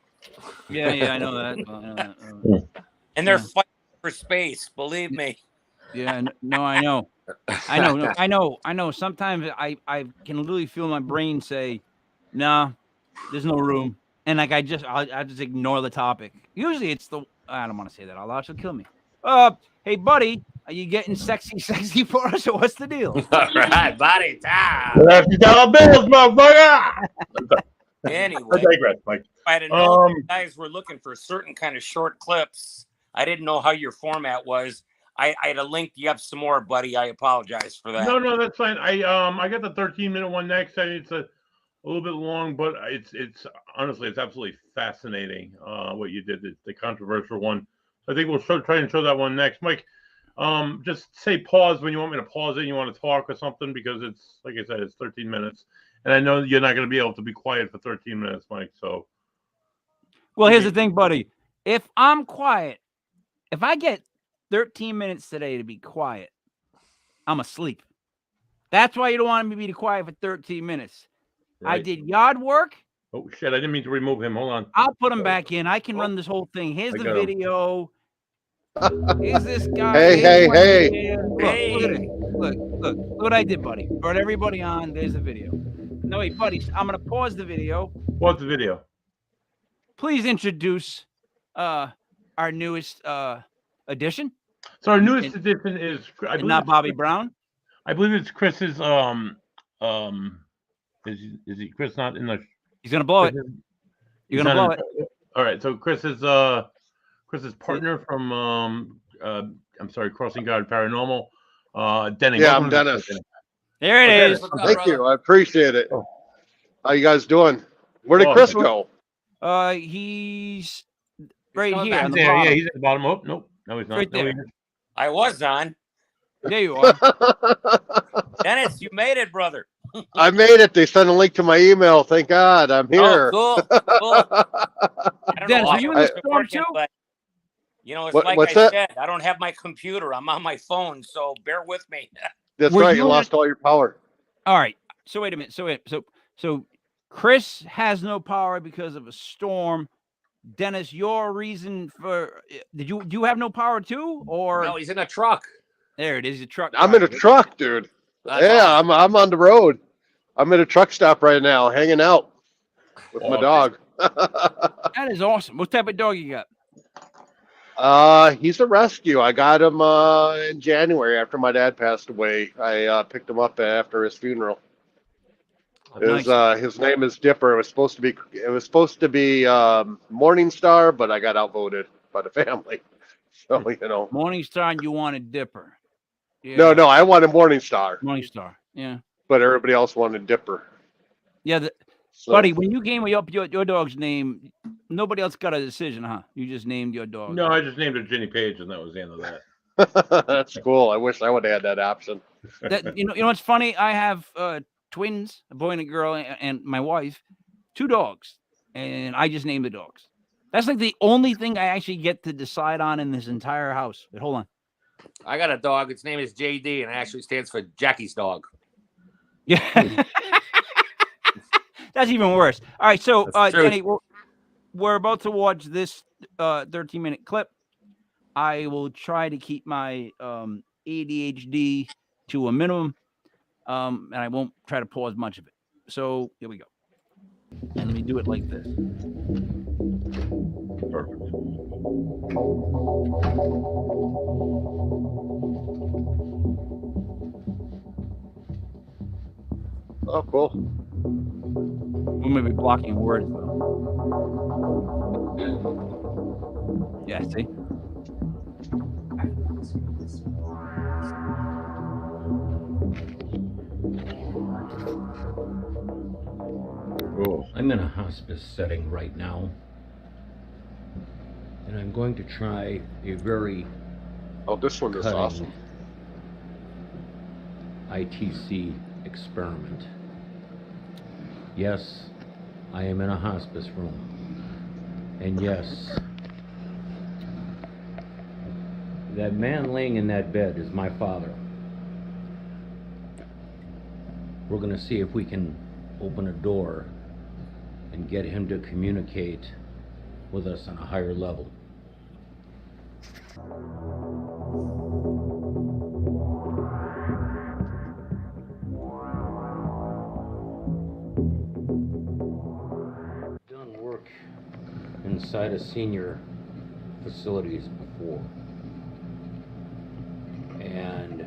Yeah, I know that. And they're fighting for space. Believe me. Yeah, no, I know. I know. Sometimes I can literally feel my brain say, "Nah, there's no room," and like I just ignore the topic. Usually it's I don't want to say that out loud. She'll kill me. Hey, buddy, are you getting sexy for us, or what's the deal? All right, body time. $50 bills, motherfucker. Anyway, I digress, Mike. I didn't know you guys were looking for certain kind of short clips. I didn't know how your format was. I had to link you up some more, buddy. I apologize for that. No, that's fine. I got the 13-minute one next. It's a little bit long, but it's honestly it's absolutely fascinating what you did, the controversial one. I think we'll try and show that one next, Mike. Just say pause when you want me to pause it and you want to talk or something, because it's like I said, it's 13 minutes, and I know you're not going to be able to be quiet for 13 minutes, Mike. So, well, here's the thing, buddy. If I'm quiet, if I get 13 minutes today to be quiet. I'm asleep. That's why you don't want me to be quiet for 13 minutes. I Right. did yard work. Oh shit! I didn't mean to remove him. Hold on. I'll put him back in. I can run this whole thing. Here's I the got him. video. Here's this guy. Hey, Here's hey, my hey. man. Look at it. Look what I did, buddy. Brought everybody on. There's the video. No, wait, buddy. I'm gonna pause the video. What's the video? Please introduce our newest addition. So our newest edition is And not Bobby Brown. I believe it's Chris's. Is he Chris not in the? He's gonna blow it. You're gonna blow it. All right. So Chris's partner from I'm sorry, Crossing Guard Paranormal. Denny. Yeah, welcome I'm to the Dennis. show, Denny. There it Okay. is. What's up, Thank brother? you. I appreciate it. Oh. How you guys doing? Where did Oh, Chris good. go? He's right coming here back on the Yeah, bottom. he's at the bottom. Oh, nope. No, he's not. Right No, there. he isn't. I was on. There you are. Dennis, you made it, brother. I made it. They sent a link to my email. Thank God. I'm here. Oh, cool. I don't Dennis, know are how you in the it's storm working, too? but it's What- like what's I that? said, I don't have my computer. I'm on my phone, so bear with me. That's Were right. you You in lost all your power. All right. So wait a minute. So Chris has no power because of a storm. Dennis, your reason for do you have no power too? Or No, he's in a truck. there it is, a truck. I'm in a driver. truck, dude. That's Yeah, awesome. I'm on the road. I'm at a truck stop right now, hanging out with my Awesome. dog. That is awesome. What type of dog you got? He's a rescue. I got him in January after my dad passed away. I picked him up after his funeral. His name is Dipper. It was supposed to be Morningstar, but I got outvoted by the family. So Morningstar, and you wanted Dipper. Yeah. No, I wanted Morningstar, Morningstar. Yeah. but everybody else wanted Dipper. Yeah, So, buddy, when you gave me up your dog's name, nobody else got a decision, huh? You just named your dog. No, I just named her Ginny Page, and that was the end of that. that's cool. I wish I would have had that option. You know what's funny? I have twins, a boy and a girl, and my wife, 2 dogs, and I just named the dogs. That's like the only thing I actually get to decide on in this entire house. Wait, hold on. I got a dog. Its name is JD, and it actually stands for Jackie's dog. Yeah. That's even worse. All right, so That's true. Danny, we're about to watch this 13-minute clip. I will try to keep my ADHD to a minimum, and I won't try to pause much of it. So here we go. And let me do it like this. Perfect. Oh, cool. We may be blocking words though. Yeah, see? Oh, I'm in a hospice setting right now, and I'm going to try a very Oh, this one is cutting awesome. ITC experiment. Yes, I am in a hospice room, and yes, that man laying in that bed is my father. We're going to see if we can open a door and get him to communicate with us on a higher level. Done work inside of senior facilities before, and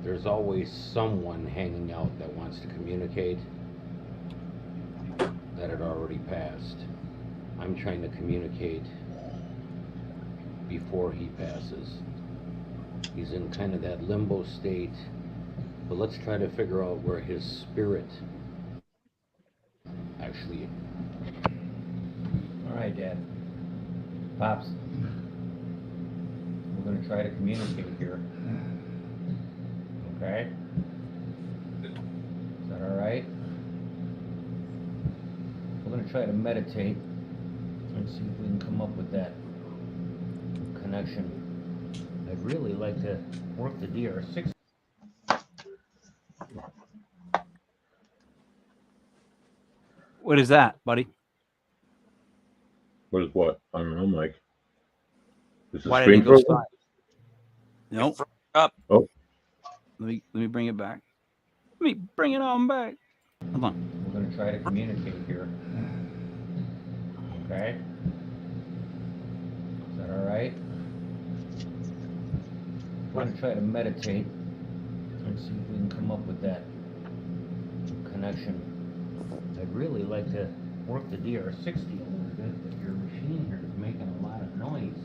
there's always someone hanging out that wants to communicate that had already passed. I'm trying to communicate before he passes. He's in kind of that limbo state, but let's try to figure out where his spirit actually. All right, Dad. Pops. We're going to try to communicate here. Okay? Is that all right? We're going to try to meditate and see if we can come up with that connection. I I'd really like to work the DR6. What is that, buddy? What is what? I don't know, Mike. Is the Why did screen it go frozen? silent? Nope. Up. Oh, Let me bring it back. Let me bring it on back. Hold on. We're going to try to communicate here. Okay? Is that all right? We're going to try to meditate and see if we can come up with that connection. I'd really like to work the DR60 a little bit, but your machine here is making a lot of noise.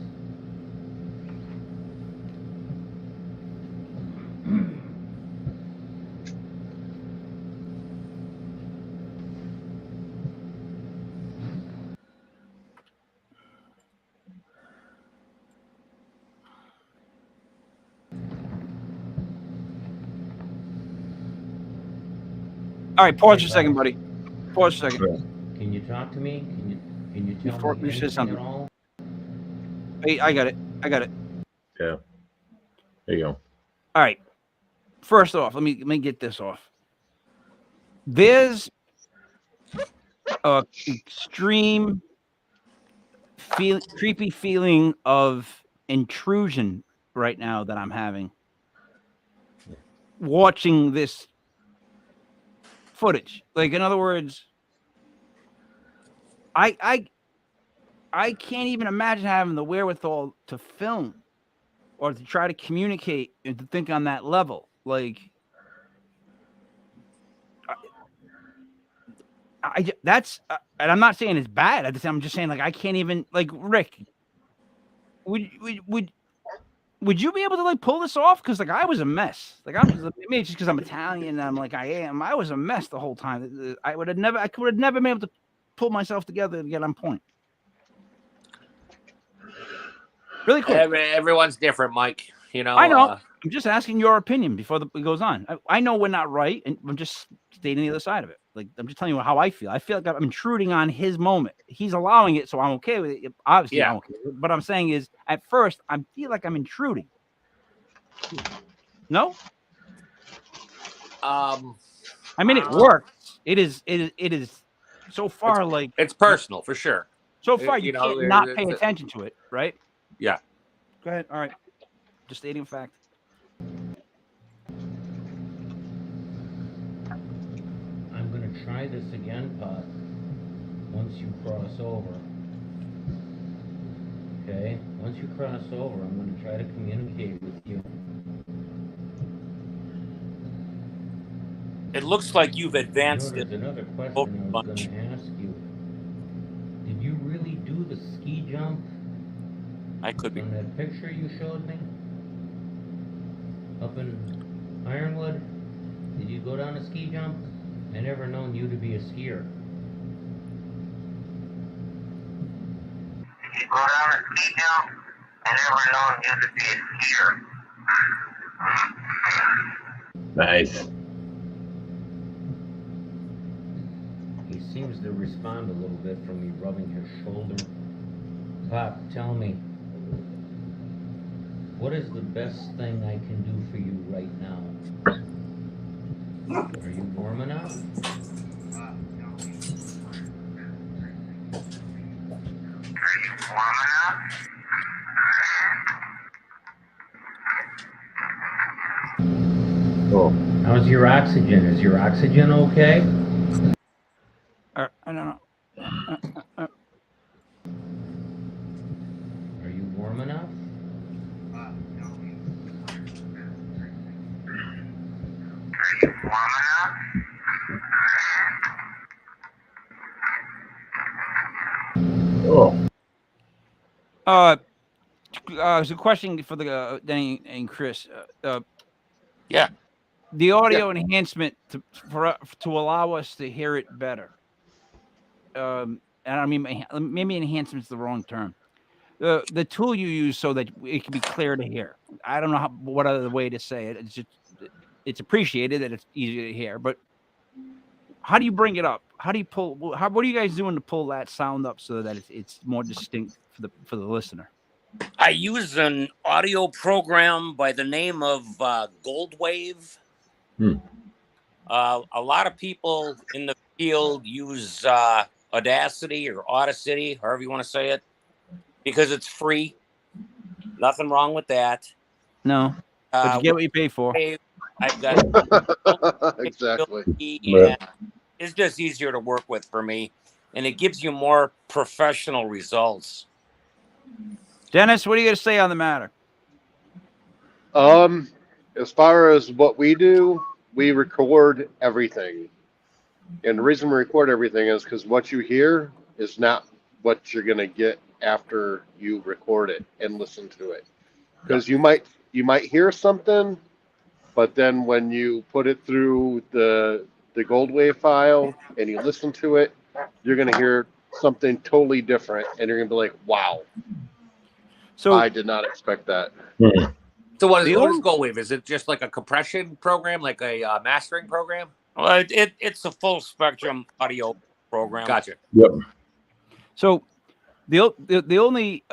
All right, pause Hey, for a second, guys. buddy. Pause for a second. Can you talk to me? Can you tell Before me you say anything something. at all? Hey, I got it. yeah. There you go. All right. First off, let me get this off. There's a extreme creepy feeling of intrusion right now that I'm having watching this footage. Like, in other words, I can't even imagine having the wherewithal to film or to try to communicate and to think on that level. Like, that's and I'm not saying it's bad. I'm just saying, like, I can't even, like, Rick, would you be able to, like, pull this off? Because, like, I was a mess. Like, maybe it's just because I'm Italian and I'm like I am. I was a mess the whole time. I could have never been able to pull myself together to get on point. Really quick. Everyone's different, Mike. You know. I know. I'm just asking your opinion before it goes on. I know we're not right, and I'm just stating the other side of it. Like, I'm just telling you how I feel. I feel like I'm intruding on his moment. He's allowing it, so I'm okay with it. Obviously, Yeah. I'm okay with it. What I'm saying is, at first, I feel like I'm intruding. No? I mean, it works. It is so far, like, it's personal for sure. so far you know, can't not pay attention to it, right? Yeah. Go ahead. All right. Just stating a fact. I'm going to try this again, Pot, once you cross over. Okay? Once you cross over, I'm going to try to communicate with you. It looks like you've advanced There's it. another question I was going to ask you. Did you really do the ski jump I could be. on that picture you showed me? Up in Ironwood? Did you go down a ski jump? I never known you to be a skier. Did you go down a ski jump? I never known you to be a skier. Nice. He seems to respond a little bit from me rubbing his shoulder. Pop, tell me, what is the best thing I can do for you right now? Are you warm enough? Are you warm enough? Oh. How's your oxygen? Is your oxygen okay? I don't know. Are you warm enough? Are you warm enough? Oh. It's a question for the Denny and Chris. Yeah. The audio enhancement to allow us to hear it better. And I mean, maybe enhancement is the wrong term. The tool you use so that it can be clear to hear. I don't know what other way to say it. It's just, it's appreciated that it's easier to hear, but how do you bring it up? How do you pull? What are you guys doing to pull that sound up so that it's more distinct for the listener? I use an audio program by the name of Goldwave. Hmm. A lot of people in the field use Audacity or Audacity, however you want to say it, because it's free. Nothing wrong with that. No, but you get With what you pay for. Wave, I've got Exactly. and it's just easier to work with for me, and it gives you more professional results. Dennis, what are you going to say on the matter? As far as what we do, we record everything. And the reason we record everything is because what you hear is not what you're gonna get after you record it and listen to it. Because you might hear something, but then when you put it through the gold wave file and you listen to it, you're gonna hear something totally different, and you're gonna be like, "Wow, So I did not expect that." So what The is only- Goldwave? Is it just like a compression program, like a mastering program? Well, it's a full spectrum audio program. Gotcha. Yep. So the only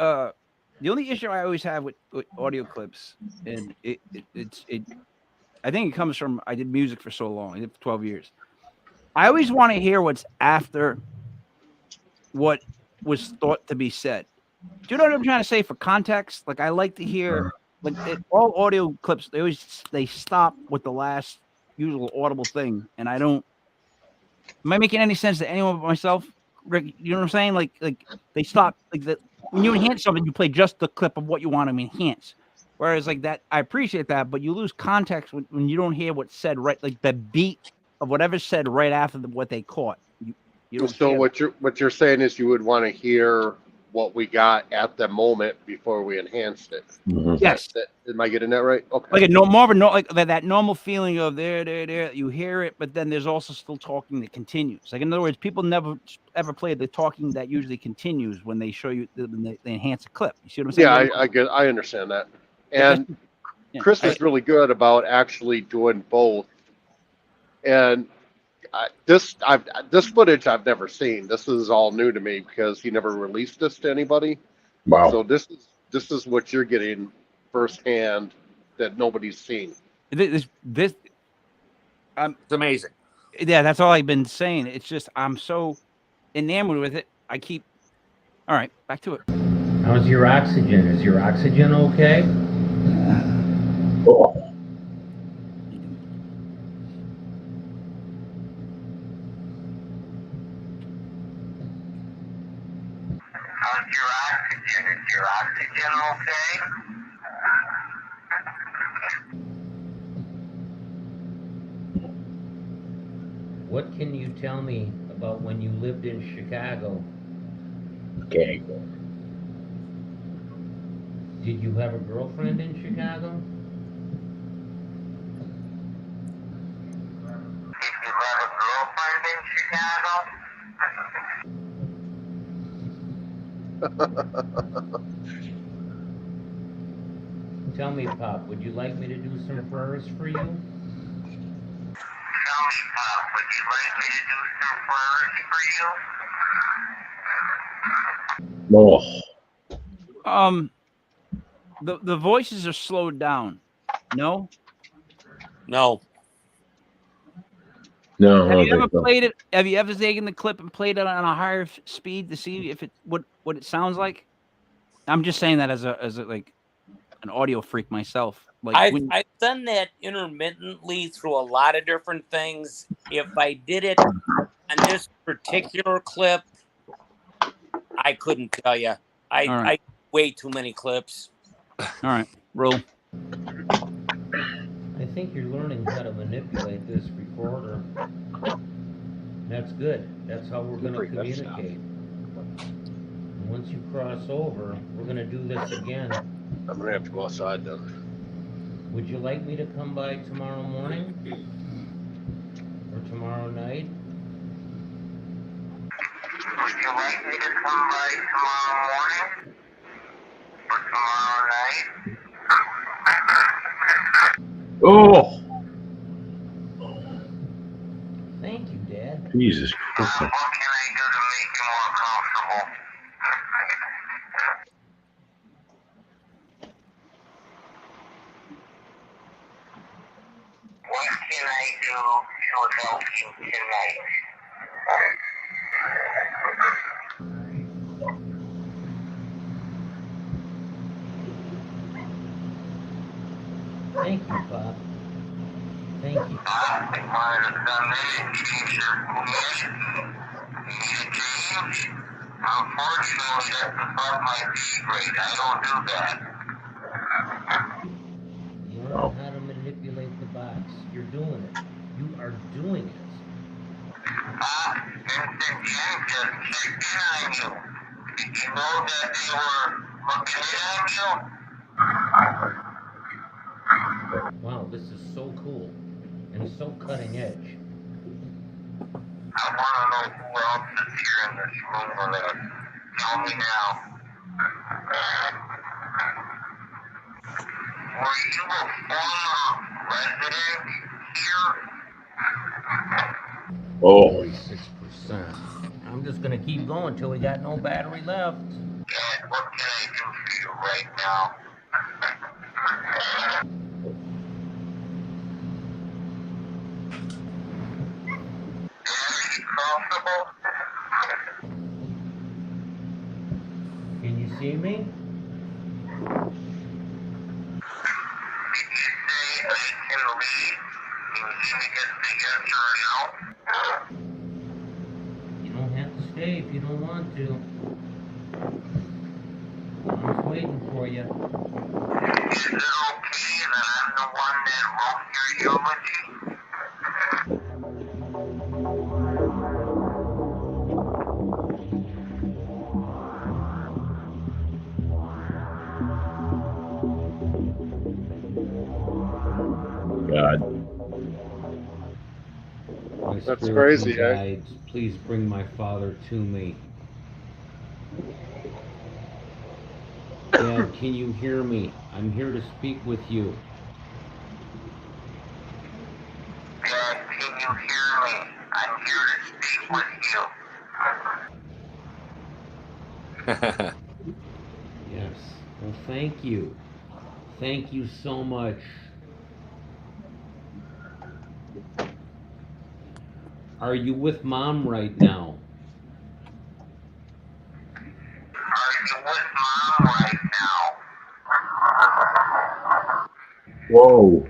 issue I always have with audio clips, and it's I think it comes from I did music for so long. I did for 12 years. I always want to hear what's after what was thought to be said. Do you know what I'm trying to say for context? Like I like to hear all audio clips. They stop with the last usual audible thing, and I don't. Am I making any sense to anyone but myself, Rick? You know what I'm saying? Like they stop like that when you enhance something, you play just the clip of what you want to enhance. Whereas like that, I appreciate that, but you lose context when you don't hear what's said right, like the beat of whatever's said right after what they caught. You don't So hear that. what you're saying is you would want to hear what we got at the moment before we enhanced it. Yes. Am I getting that right? Okay. Like more of a like that normal feeling of there. You hear it, but then there's also still talking that continues. Like in other words, people never ever play the talking that usually continues when they show you when they enhance a clip. You see what I'm saying? Yeah, I understand that. And Chris is really good about actually doing both. And this footage I've never seen. This is all new to me because he never released this to anybody. Wow. So this is what you're getting firsthand that nobody's seen. This it's amazing. Yeah, that's all I've been saying. It's just I'm so enamored with it. I keep. All right, back to it. How's your oxygen? Is your oxygen okay? Oh. How's your oxygen? Is your oxygen okay? What can you tell me about when you lived in Chicago? Okay. Did you have a girlfriend in Chicago? Did you have a girlfriend in Chicago? Tell me, Pop, would you like me to do some prayers for you? Tell me, Pop, would you like me to do some prayers for you? Oh. The voices are slowed down. No. No. No. Have you ever played it? Have you ever taken the clip and played it on a higher speed to see if it what it sounds like? I'm just saying that as a like an audio freak myself. Like I've done that intermittently through a lot of different things. If I did it on this particular clip, I couldn't tell you. I way too many clips. All right, roll. I think you're learning how to manipulate this recorder. That's good. That's how we're going to communicate. And once you cross over, we're going to do this again. I'm gonna have to go outside then. Would you like me to come by tomorrow morning? Or tomorrow night? Would you like me to come by tomorrow morning? Or tomorrow night? Oh. Thank you, Dad. Jesus Christ. What can I do to make you more comfortable? can I do to help you tonight? Thank you, Pop. Thank you. I wanted to come in and change your community. Need a change? Unfortunately, that's above my pay grade. I don't do that. Learn how to manipulate the box. You're doing it. You are doing it. Vincent Jen just checked in on you. Did you know that they were looking in on you? Wow, this is so cool and so cutting edge. I want to know who else is here in this room with us. Tell me now. Were you a former resident here? Oh, 46%. I'm just gonna keep going till we got no battery left. Dad, what can I do for you right now? Are you comfortable? Can you see me? Did you say I can leave? Can you just a yes or no? You don't have to stay if you don't want to. I'm just waiting for you. Is it okay that I'm the one that wrote your eulogy? God. My That's spiritual crazy, eh? guides, please bring my father to me. Dad, can you hear me? I'm here to speak with you. Dad, can you hear me? I'm here to speak with you. Yes. Well, thank you. Thank you so much. Are you with Mom right now? Are you with Mom right now? Whoa.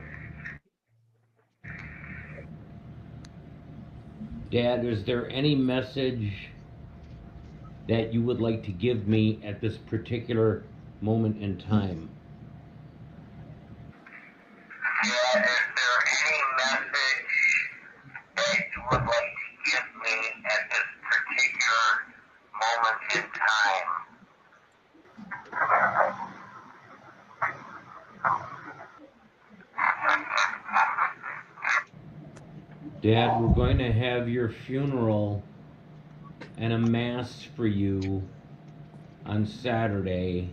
Dad, is there any message that you would like to give me at this particular moment in time? Dad, is there any message that you would like to give me at this particular moment in time? Dad, we're going to have your funeral and a mass for you on Saturday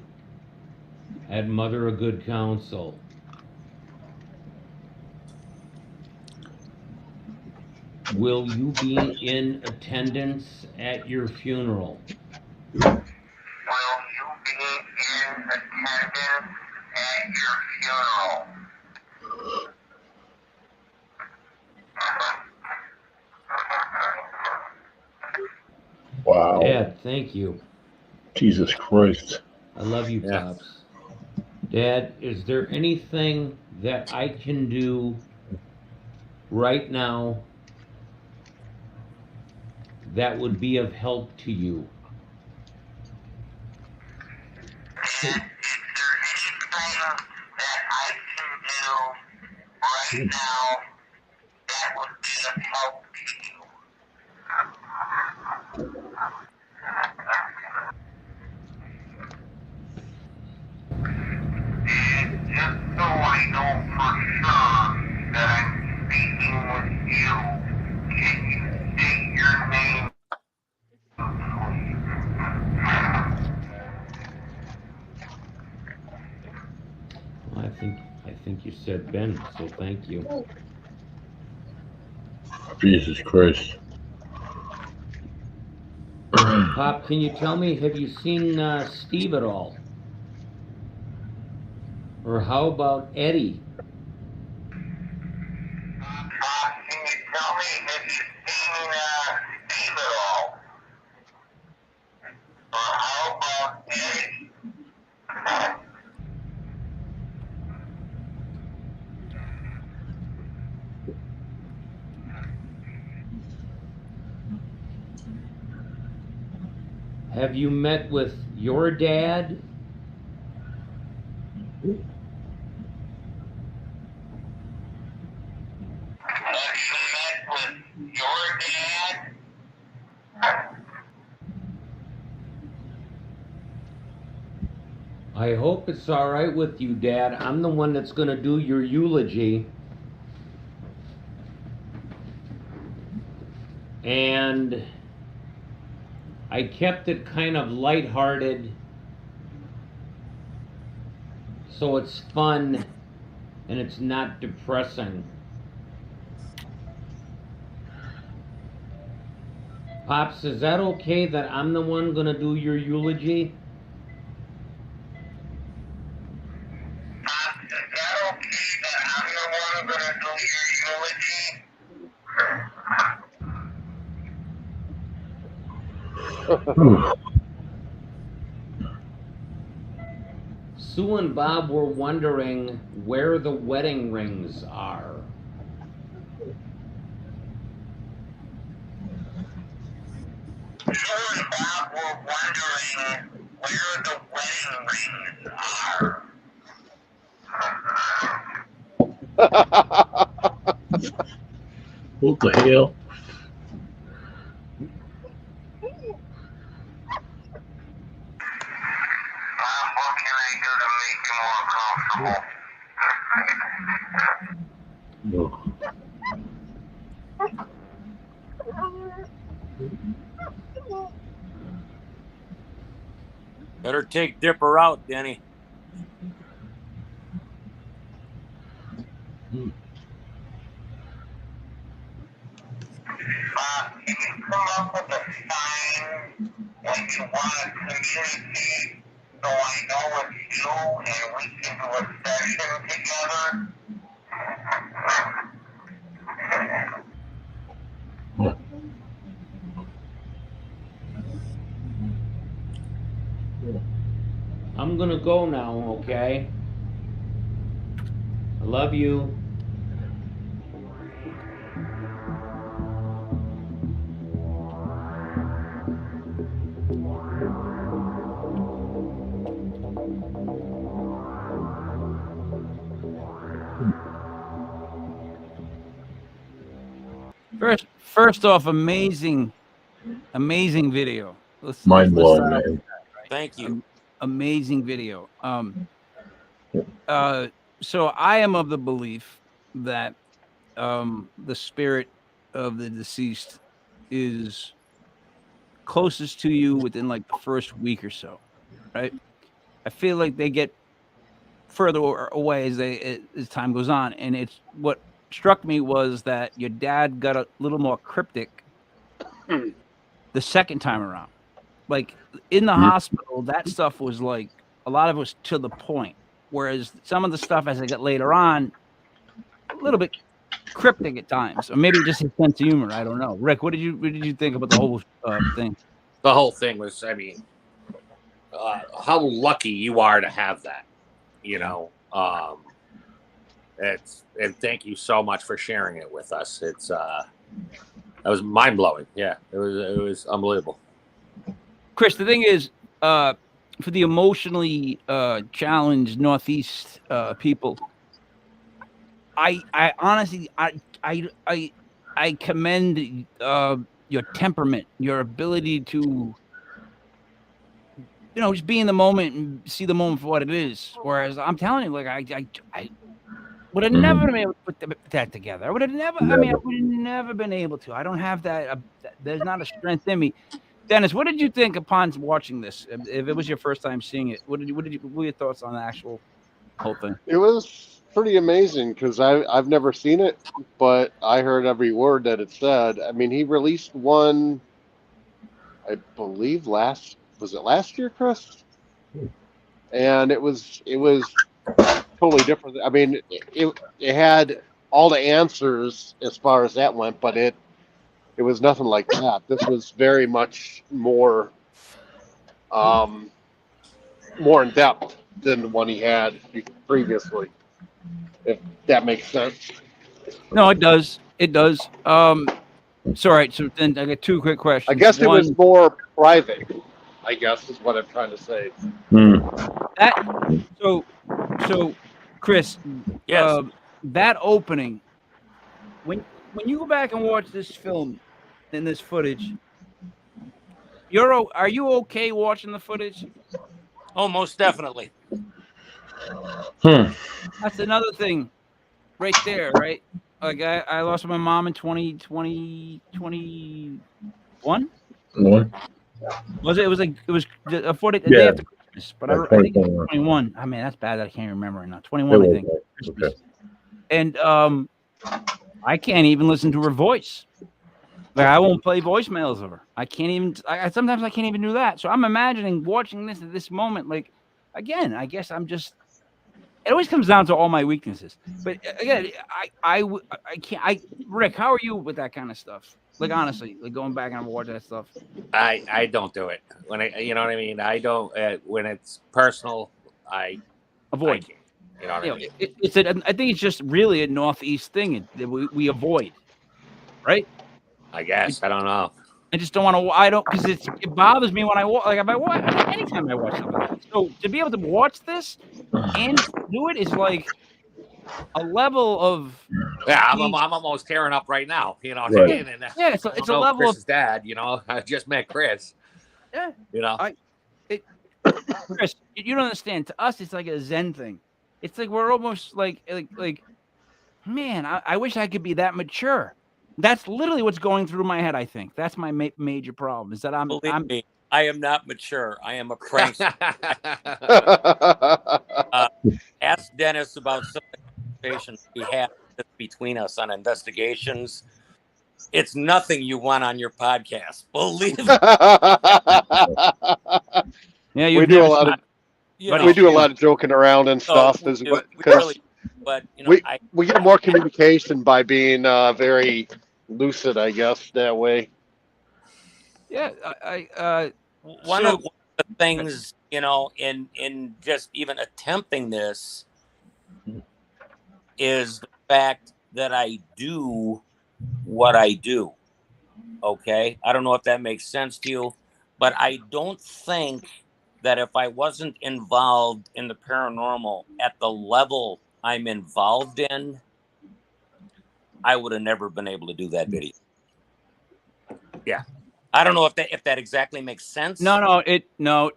at Mother of Good Counsel. Will you be in attendance at your funeral? Will you be in attendance at your funeral? Wow. Dad, thank you. Jesus Christ. I love you, Yeah. Pops. Dad, is there anything that I can do right now that would be of help to you? Dad, is there anything that I can do right now that would be of help to you? And just so I know for sure that I'm speaking with you, can you state your name, Well, I think you said Ben, so thank you. Jesus Christ. Pop, can you tell me, have you seen Steve at all? Or how about Eddie? Have you met with your dad? Have you met with your dad? I hope it's all right with you, Dad. I'm the one that's going to do your eulogy. And I kept it kind of lighthearted, so it's fun and it's not depressing. Pops, is that okay that I'm the one going to do your eulogy? Is that okay that I'm the one gonna do your eulogy? Sue and Bob were wondering where the wedding rings are. Sue and Bob were wondering where the wedding rings are. What the hell? What can I do to make you more comfortable? Better take Dipper out, Denny. Can you come up with a sign when you want to communicate so I know it's you and we can do a session together? I'm gonna go now, okay? I love you. First off, amazing video. Mind blowing, start off man. with that, right? Thank you. Amazing video. So I am of the belief that the spirit of the deceased is closest to you within like the first week or so, right? I feel like they get further away as time goes on, and it's what struck me was that your dad got a little more cryptic the second time around. Like in the hospital, that stuff was like a lot of it was to the point, whereas some of the stuff as I got later on, a little bit cryptic at times, or maybe just his sense of humor. I don't know. Rick, what did you think about the whole thing? The whole thing was, I mean, how lucky you are to have that, you know. And thank you so much for sharing it with us. It's that was mind blowing. Yeah, it was unbelievable. Chris, the thing is, for the emotionally challenged Northeast people, I honestly I commend your temperament, your ability to, just be in the moment and see the moment for what it is. Whereas I'm telling you, like I would have never been able to put that together. I would have never. I mean, I would have never been able to. I don't have that. There's not a strength in me. Dennis, what did you think upon watching this? If it was your first time seeing it, what were your thoughts on the actual whole thing? It was pretty amazing because I've never seen it, but I heard every word that it said. I mean, he released one, I believe last year, Chris? And it was totally different. I mean, it had all the answers as far as that went, but it was nothing like that. This was very much more in depth than the one he had previously, if that makes sense. No, it does. It does. So, all right. So then I got two quick questions. I guess it One, was more private. I guess is what I'm trying to say. That so Chris, Yes. that opening when you go back and watch this film and this footage, are you okay watching the footage? Oh, most definitely. That's another thing right there, right? Like I lost my mom in 2021. Was it? It was like it was a day Yeah. after Christmas, but I think it was 21. I mean, that's bad that I can't remember right now. 21, I think. Christmas. Okay. And I can't even listen to her voice. Like I won't play voicemails of her. I can't even. Sometimes I can't even do that. So I'm imagining watching this at this moment. Like again, I guess I'm just. It always comes down to all my weaknesses. But again, I can't. Rick, how are you with that kind of stuff? Like honestly, like going back and watching that stuff. I don't do it when you know what I mean. I don't when it's personal. I Avoid. You know what I mean? I think it's just really a Northeast thing that we avoid, right? I guess I don't know. I just don't want to. I don't because it bothers me when I watch. Like if I watch, anytime I watch something like that. So to be able to watch this and do it is like a level of. Yeah, I'm almost tearing up right now. You know what Right. I mean? And, Yeah, it's a level Chris's dad. You know, I just met Chris. Yeah. You know. Chris, you don't understand. To us, it's like a Zen thing. It's like we're almost like man, I wish I could be that mature. That's literally what's going through my head. I think that's my major problem is that Believe me, I am not mature. I am a prankster. Ask Dennis about some conversations we have between us on investigations. It's nothing you want on your podcast. Believe me. Yeah, we do a lot of we do a lot of joking around and stuff. But you know, we get more communication by being very lucid, I guess, that way. Yeah, one of the things, you know, in just even attempting this is the fact that I do what I do. Okay, I don't know if that makes sense to you, but I don't think that if I wasn't involved in the paranormal at the level I'm involved in, I would have never been able to do that video. Yeah. I don't know if that exactly makes sense. No,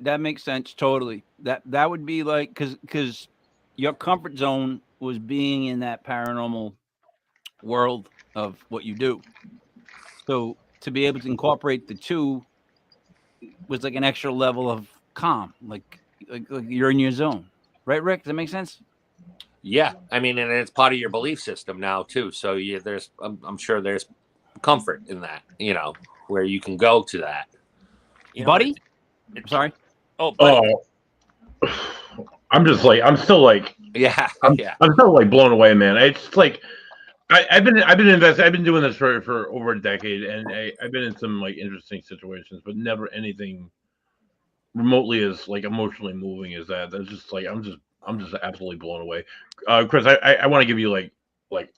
that makes sense totally. That would be like because your comfort zone was being in that paranormal world of what you do. So to be able to incorporate the two was like an extra level of calm, like you're in your zone, right, Rick? Does that make sense? Yeah, I mean, and it's part of your belief system now too. So there's, I'm sure there's comfort in that, you know, where you can go to that. You know, buddy? Sorry. Oh, buddy. I'm still like, yeah, I'm still like blown away, man. It's like, I've been doing this for over a decade, and I've been in some like interesting situations, but never anything remotely as like emotionally moving as that. That's just like I'm just absolutely blown away. Chris, I want to give you like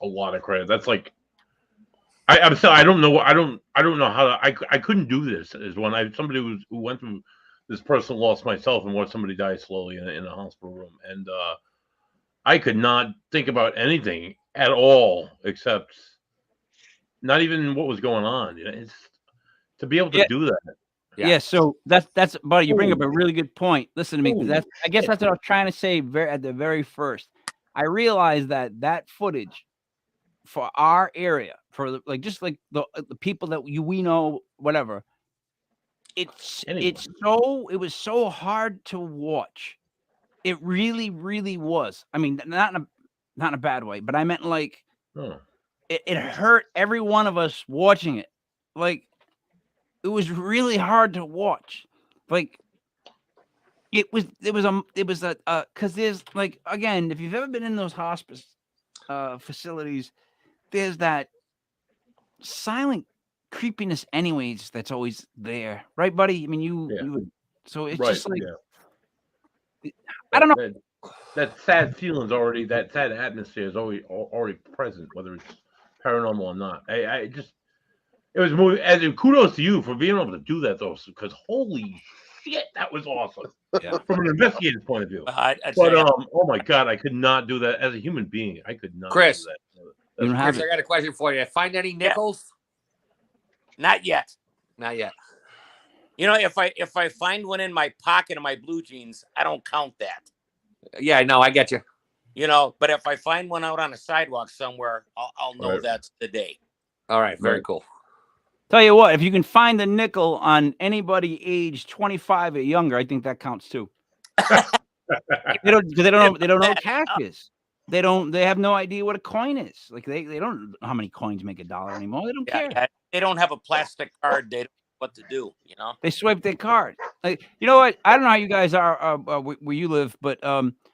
a lot of credit. That's like I'm still I don't know how I couldn't do this as somebody who went through this personal loss myself and watched somebody die slowly in a hospital room, and I could not think about anything at all except not even what was going on. You know, it's to be able to do that. Yeah. So that's buddy, you bring up a really good point. Listen to me, because I guess that's what I was trying to say at the very first. I realized that footage for our area, for like just like the people that we know, whatever. It was so hard to watch. It really, really was. I mean, not in a bad way, but I meant like it hurt every one of us watching it. Like it was really hard to watch. Like it was because there's like, again, if you've ever been in those hospice facilities, there's that silent creepiness anyways that's always there, right, buddy? I mean, you would, so it's just like I don't know. That sad feeling's already, that sad atmosphere is already present, whether it's paranormal or not. It was moving. And kudos to you for being able to do that, though, because holy shit, that was awesome. Yeah. From an investigator's point of view. I'd But say, oh my god, I could not do that as a human being. I could not Chris. do that. You That's don't have Chris, it. I got a question for you. Find any nickels? not yet. Not yet. You know, if I find one in my pocket of my blue jeans, I don't count that. Yeah, no, I get you. You know, but if I find one out on a sidewalk somewhere, I'll know Right. that's the day. All right, very Right. cool. Tell you what, if you can find a nickel on anybody aged 25 or younger, I think that counts too. They don't know cash is. They have no idea what a coin is. Like they don't know how many coins make $1 anymore. They don't care. Yeah, they don't have a plastic card. They don't know what to do. You know. They swipe their card. Like, you know what? I don't know how you guys are where you live, but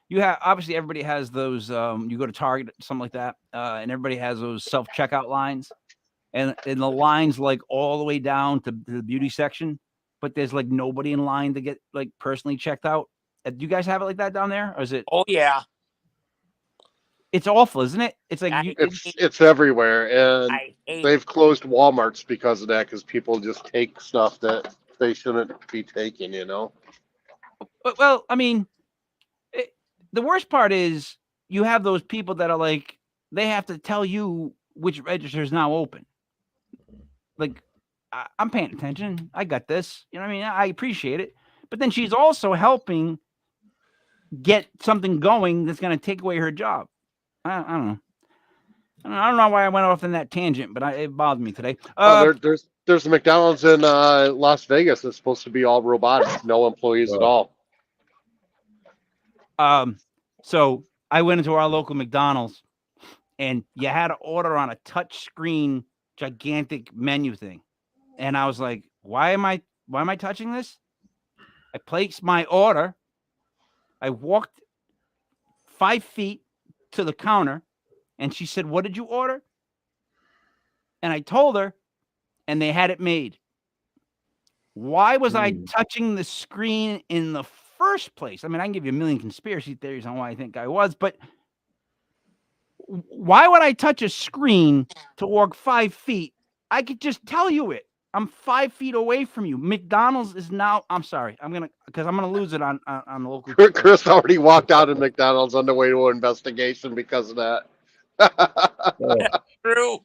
you have obviously everybody has those. You go to Target, something like that, and everybody has those self checkout lines, and the lines like all the way down to the beauty section, but there's like nobody in line to get like personally checked out. Do you guys have it like that down there, or is it? Oh yeah. It's awful, isn't it? It's like It's everywhere, and I hate they've closed Walmarts because of that, because people just take stuff that they shouldn't be taking. You know. well, I mean, the worst part is you have those people that are like they have to tell you which register is now open. Like, I'm paying attention. I got this. You know what I mean? I appreciate it. But then she's also helping get something going that's going to take away her job. I don't know. I don't know why I went off in that tangent, but it bothered me today. There's a McDonald's in Las Vegas that's supposed to be all robotic, no employees at all. So I went into our local McDonald's, and you had to order on a touch screen, gigantic menu thing, and I was like, why am I touching this? I placed my order. I walked 5 feet to the counter, and she said, "What did you order?" And I told her, and they had it made. Why was I touching the screen in the first place? I mean, I can give you a million conspiracy theories on why I think I was, but why would I touch a screen to walk 5 feet? I could just tell you it. I'm 5 feet away from you. McDonald's is now. I'm sorry. Because I'm gonna lose it on the local. Chris already walked out of McDonald's on the way to an investigation because of that. True.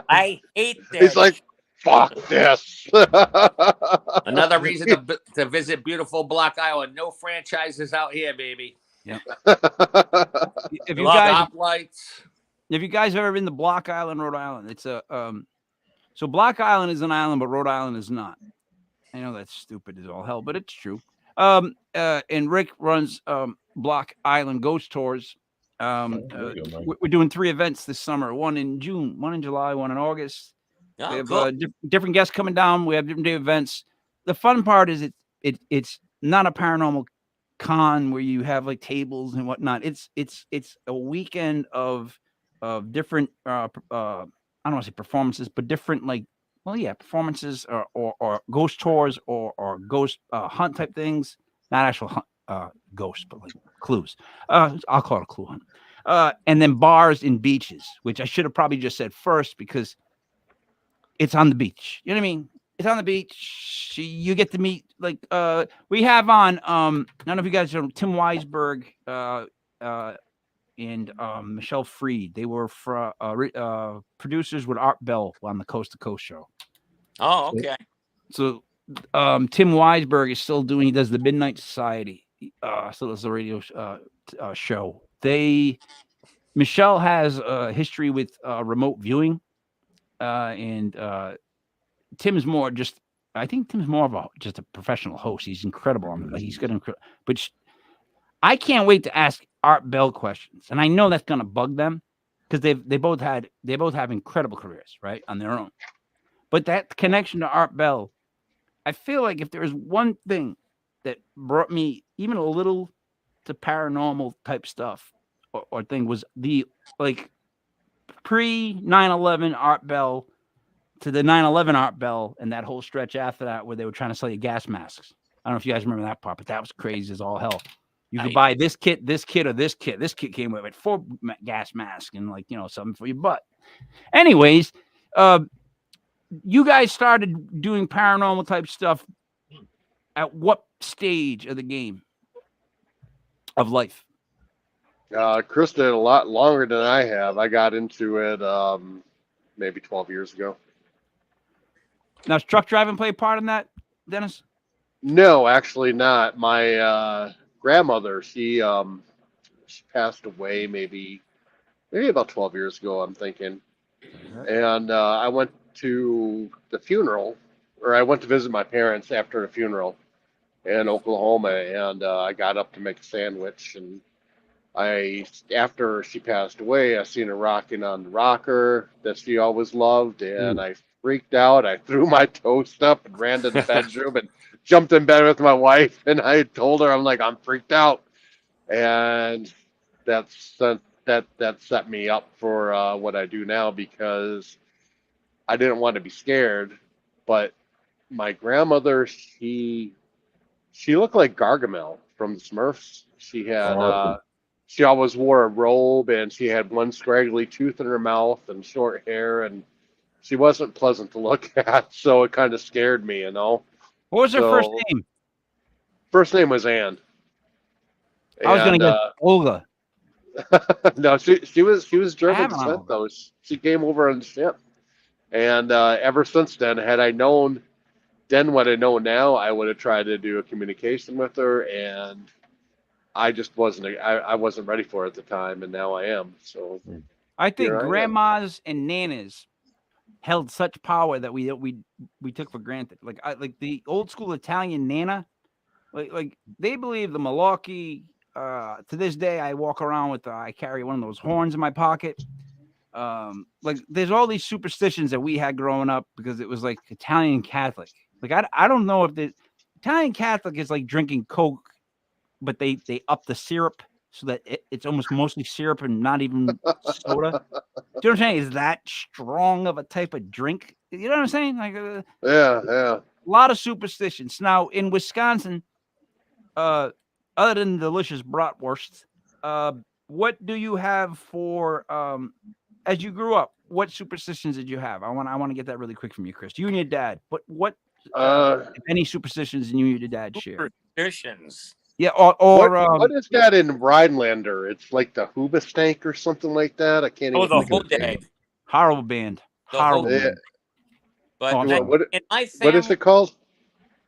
I hate that. He's like, fuck this. Another reason to visit beautiful Block Island. No franchises out here, baby. Yeah. If you guys stoplights. Have you guys ever been to Block Island, Rhode Island? It's a so Block Island is an island, but Rhode Island is not. I know that's stupid as all hell, but it's true. And Rick runs Block Island Ghost Tours. We're doing 3 events this summer: one in June, one in July, one in August. Oh, we have cool. different guests coming down. We have different day events. The fun part is it's not a paranormal con where you have like tables and whatnot. It's a weekend of different I don't want to say performances, but different performances or ghost tours or ghost hunt type things. Not actual hunt, ghosts, but like clues. I'll call it a clue hunt. And then bars and beaches, which I should have probably just said first because it's on the beach. You know what I mean? It's on the beach. You get to meet we have on I don't know if you guys know Tim Weisberg and Michelle Freed. They were producers with Art Bell on the Coast to Coast show. Oh, okay. So Tim Weisberg is still doing. He does the Midnight Society. Still does the radio show. Michelle has a history with remote viewing, and Tim's more just. I think Tim's more of just a professional host. He's incredible on it. He's good, but I can't wait to ask Art Bell questions, and I know that's gonna bug them because they both have incredible careers, right, on their own. But that connection to Art Bell, I feel like if there was one thing that brought me even a little to paranormal type stuff or thing was the pre 9/11 Art Bell to the 9/11 Art Bell and that whole stretch after that where they were trying to sell you gas masks. I don't know if you guys remember that part, but that was crazy as all hell. You could buy this kit, or this kit. This kit came with 4 gas masks and something for your butt. Anyways, you guys started doing paranormal type stuff at what stage of the game of life? Chris did a lot longer than I have. I got into it maybe 12 years ago. Now, does truck driving play a part in that, Dennis? No, actually not. My grandmother, she passed away maybe about 12 years ago, I'm thinking. And I went to the funeral, or I went to visit my parents after the funeral in Oklahoma, and I got up to make a sandwich, and after she passed away, I seen her rocking on the rocker that she always loved, and I freaked out. I threw my toast up and ran to the bedroom and jumped in bed with my wife, and I told her, I'm like, I'm freaked out, and that set me up for what I do now, because I didn't want to be scared, but my grandmother, she looked like Gargamel from the Smurfs. She had she always wore a robe, and she had one scraggly tooth in her mouth and short hair, and she wasn't pleasant to look at, so it kind of scared me, you know. What was her first name? First name was Anne. I was going to get Olga. No, she was German descent, though. She came over on the ship, and ever since then, had I known then what I know now, I would have tried to do a communication with her, and I just wasn't. I wasn't ready for it at the time, and now I am. So I think grandmas and nanas held such power that we took for granted. Like the old school Italian nana, like they believe the malarkey. To this day, I walk around with I carry one of those horns in my pocket. Like there's all these superstitions that we had growing up because it was like Italian Catholic. Like I don't know if the Italian Catholic is like drinking Coke, but they up the syrup so that it's almost mostly syrup and not even soda. Do you know what I'm saying? Is that strong of a type of drink? You know what I'm saying? Like yeah. A lot of superstitions. Now in Wisconsin, other than delicious bratwurst, what do you have for as you grew up? What superstitions did you have? I want to get that really quick from you, Chris. You and your dad. But what if any superstitions you and your dad share? Superstitions. Yeah, or what is that in Rhinelander? It's like the Hoobastank or something like that. I can't even think of it. Horrible band. Horrible band. But in my family, what is it called?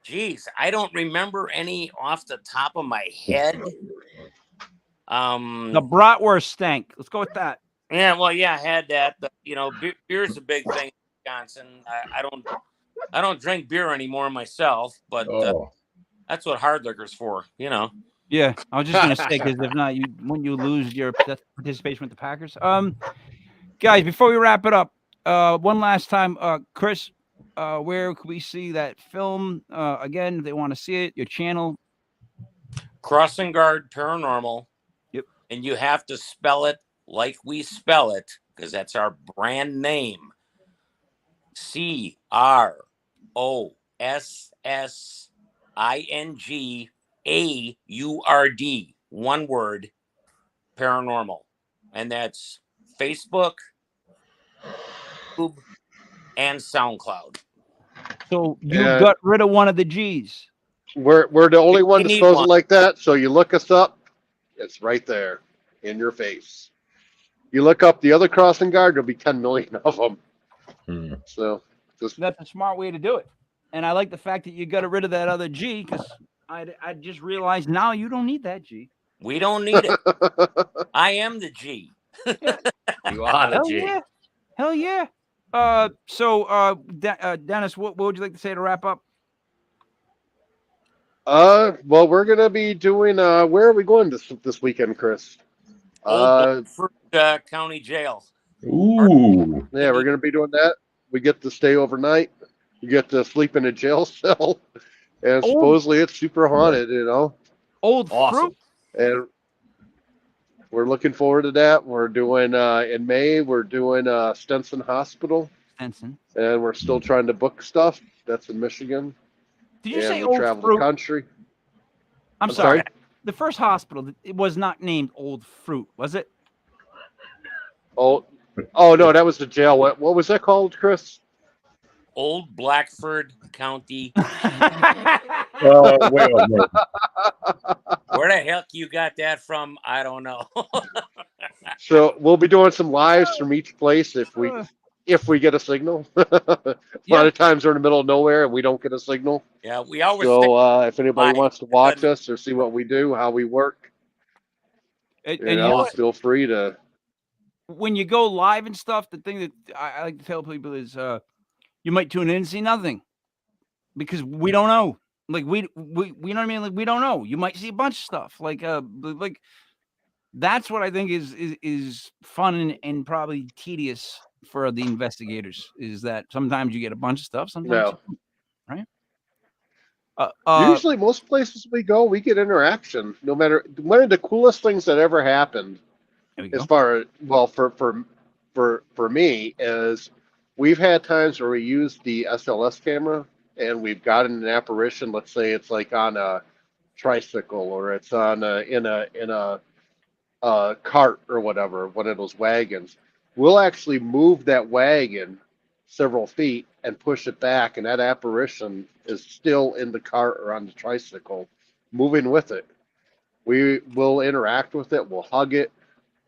Geez, I don't remember any off the top of my head. The bratwurst stank. Let's go with that. Yeah, well, yeah, I had that. But, you know, beer's a big thing in Wisconsin. I don't drink beer anymore myself, but that's what hard liquor's for, you know. Yeah, I was just gonna say, because if not, when you lose your participation with the Packers. Guys, before we wrap it up, one last time, Chris, where can we see that film? Again, if they want to see it, your channel. Crossing Guard Paranormal. Yep. And you have to spell it like we spell it, because that's our brand name. CROSSINGAURD, one word, Paranormal. And that's Facebook, YouTube, and SoundCloud. So you got rid of one of the G's. We're the only one that spells it like that. So you look us up, it's right there in your face. You look up the other Crossing Guard, there'll be 10 million of them. So that's a smart way to do it. And I like the fact that you got rid of that other G, because I just realized now you don't need that G. We don't need it. I am the G. You are the G. Yeah. Hell yeah. So Dennis, what would you like to say to wrap up? Well, we're gonna be doing. Where are we going this weekend, Chris? Old County Jail. Ooh. Yeah, we're gonna be doing that. We get to stay overnight. You get to sleep in a jail cell, and supposedly it's super haunted. You know. Old awesome. And we're looking forward to that. We're doing in May. We're doing Stenson Hospital. Stenson. And we're still trying to book stuff. That's in Michigan. Did you say Old Fruit? The country. I'm sorry. The first hospital, it was not named Old Fruit, was it? Oh no, that was the jail. What was that called, Chris? Old Blackford County. Way off, man. Where the heck you got that from? I don't know. So we'll be doing some lives from each place if we get a signal. A lot of times we're in the middle of nowhere and we don't get a signal. Yeah, we always So if anybody live. wants to watch us or see what we do, how we work, feel free to. When you go live and stuff, the thing that I like to tell people is you might tune in and see nothing because we don't know. Like we you know what I mean? Like we don't know. You might see a bunch of stuff. Like that's what I think is fun and probably tedious for the investigators is that sometimes you get a bunch of stuff, sometimes you don't, right? Usually, most places we go, we get interaction. No matter one of the coolest things that ever happened, as far as for me, is we've had times where we used the SLS camera and we've gotten an apparition. Let's say it's like on a tricycle or it's on in a cart or whatever, one of those wagons. We'll actually move that wagon several feet and push it back, and that apparition is still in the cart or on the tricycle, moving with it. We will interact with it. We'll hug it.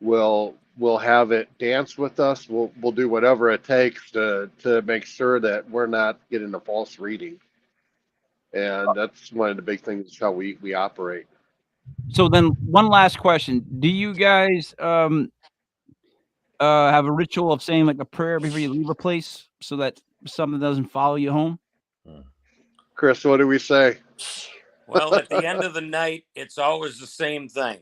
We'll have it dance with us. We'll do whatever it takes to make sure that we're not getting a false reading. And that's one of the big things how we operate. So then one last question. Do you guys have a ritual of saying like a prayer before you leave a place so that something doesn't follow you home? Chris, what do we say? Well, at the end of the night, it's always the same thing.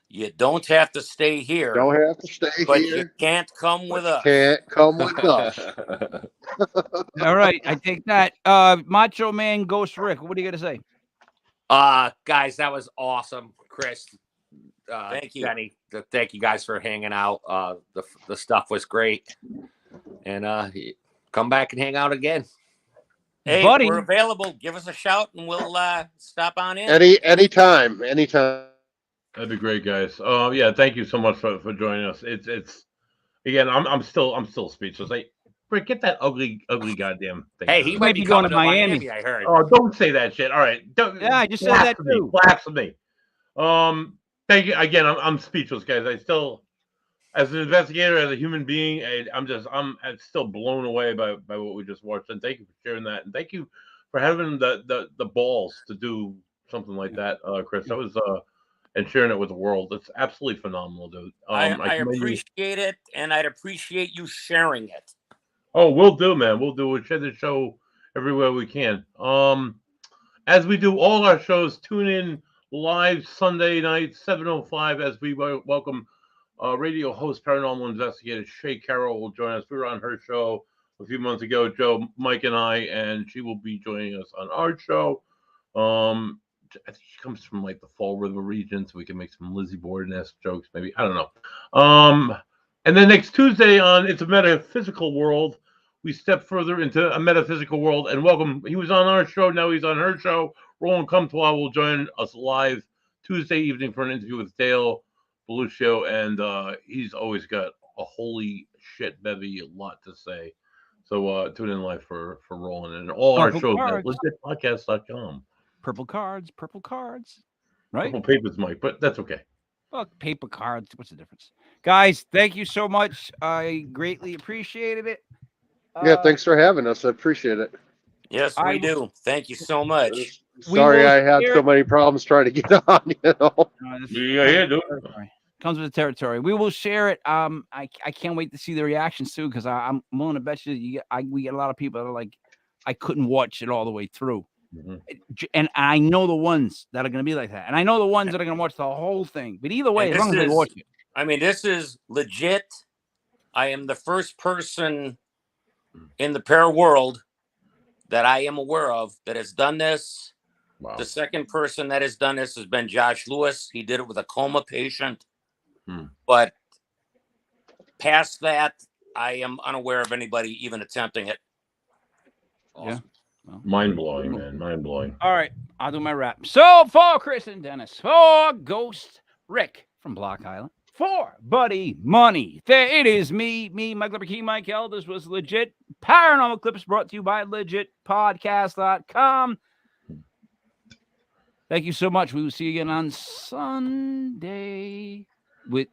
You don't have to stay here. Don't have to stay but here. You can't come with us. Can't come with us. All right, I take that. Macho Man Ghost Rick, what are you gonna say? Guys, that was awesome, Chris. Thank you, Jenny. Thank you guys for hanging out. The stuff was great, and come back and hang out again. Hey, buddy, we're available. Give us a shout, and we'll stop on in. Anytime. That'd be great, guys. Yeah, thank you so much for joining us. It's again, I'm still speechless. Like, Rick, get that ugly goddamn thing. Hey, he might be going to Miami. I heard. Oh, don't say that shit. All right, yeah, I just said that too. Blasphemy. Thank you again. I'm speechless, guys. I still, as an investigator, as a human being, I'm still blown away by what we just watched. And thank you for sharing that. And thank you for having the balls to do something like that, Chris. That was and sharing it with the world. It's absolutely phenomenal, dude. I appreciate it, and I'd appreciate you sharing it. Oh, we'll do, man. We'll share the show everywhere we can. As we do all our shows, tune in live Sunday night, 7:05, as we welcome radio host, paranormal investigator Shay Carroll will join us. We were on her show a few months ago, Joe, Mike, and I, and she will be joining us on our show. I think she comes from like the Fall River region, so we can make some Lizzie Borden-esque jokes, maybe. I don't know. And then next Tuesday on It's a Metaphysical World, we step further into a metaphysical world and welcome. He was on our show, now he's on her show. Roland Comtois will join us live Tuesday evening for an interview with Dale Beluccio, and he's always got a holy shit bevy, a lot to say. So tune in live for Roland and all our shows at legitpodcast.com. Purple cards, right? Purple papers, Mike, but that's okay. Fuck paper cards. What's the difference? Guys, thank you so much. I greatly appreciated it. Yeah, thanks for having us. I appreciate it. Yes, we do. Thank you so much. Sorry I had so many problems trying to get on, you know. Yeah, dude. Comes with the territory. We will share it. I can't wait to see the reactions too, because I'm willing to bet you we get a lot of people that are like, I couldn't watch it all the way through. Mm-hmm. And I know the ones that are going to be like that. And I know the ones that are going to watch the whole thing. But either way, as long as they watch it. I mean, this is legit. I am the first person in the para world that I am aware of that has done this. Wow. The second person that has done this has been Josh Lewis. He did it with a coma patient. But past that, I am unaware of anybody even attempting it. Awesome. Yeah. Well, mind-blowing, man. Mind-blowing. All right. I'll do my rap. So for Chris and Dennis, for Ghost Rick from Block Island, for Buddy Money, there it is me, Mike Lepperkey, Mike L. This was Legit Paranormal Clips brought to you by legitpodcast.com. Thank you so much. We will see you again on Sunday with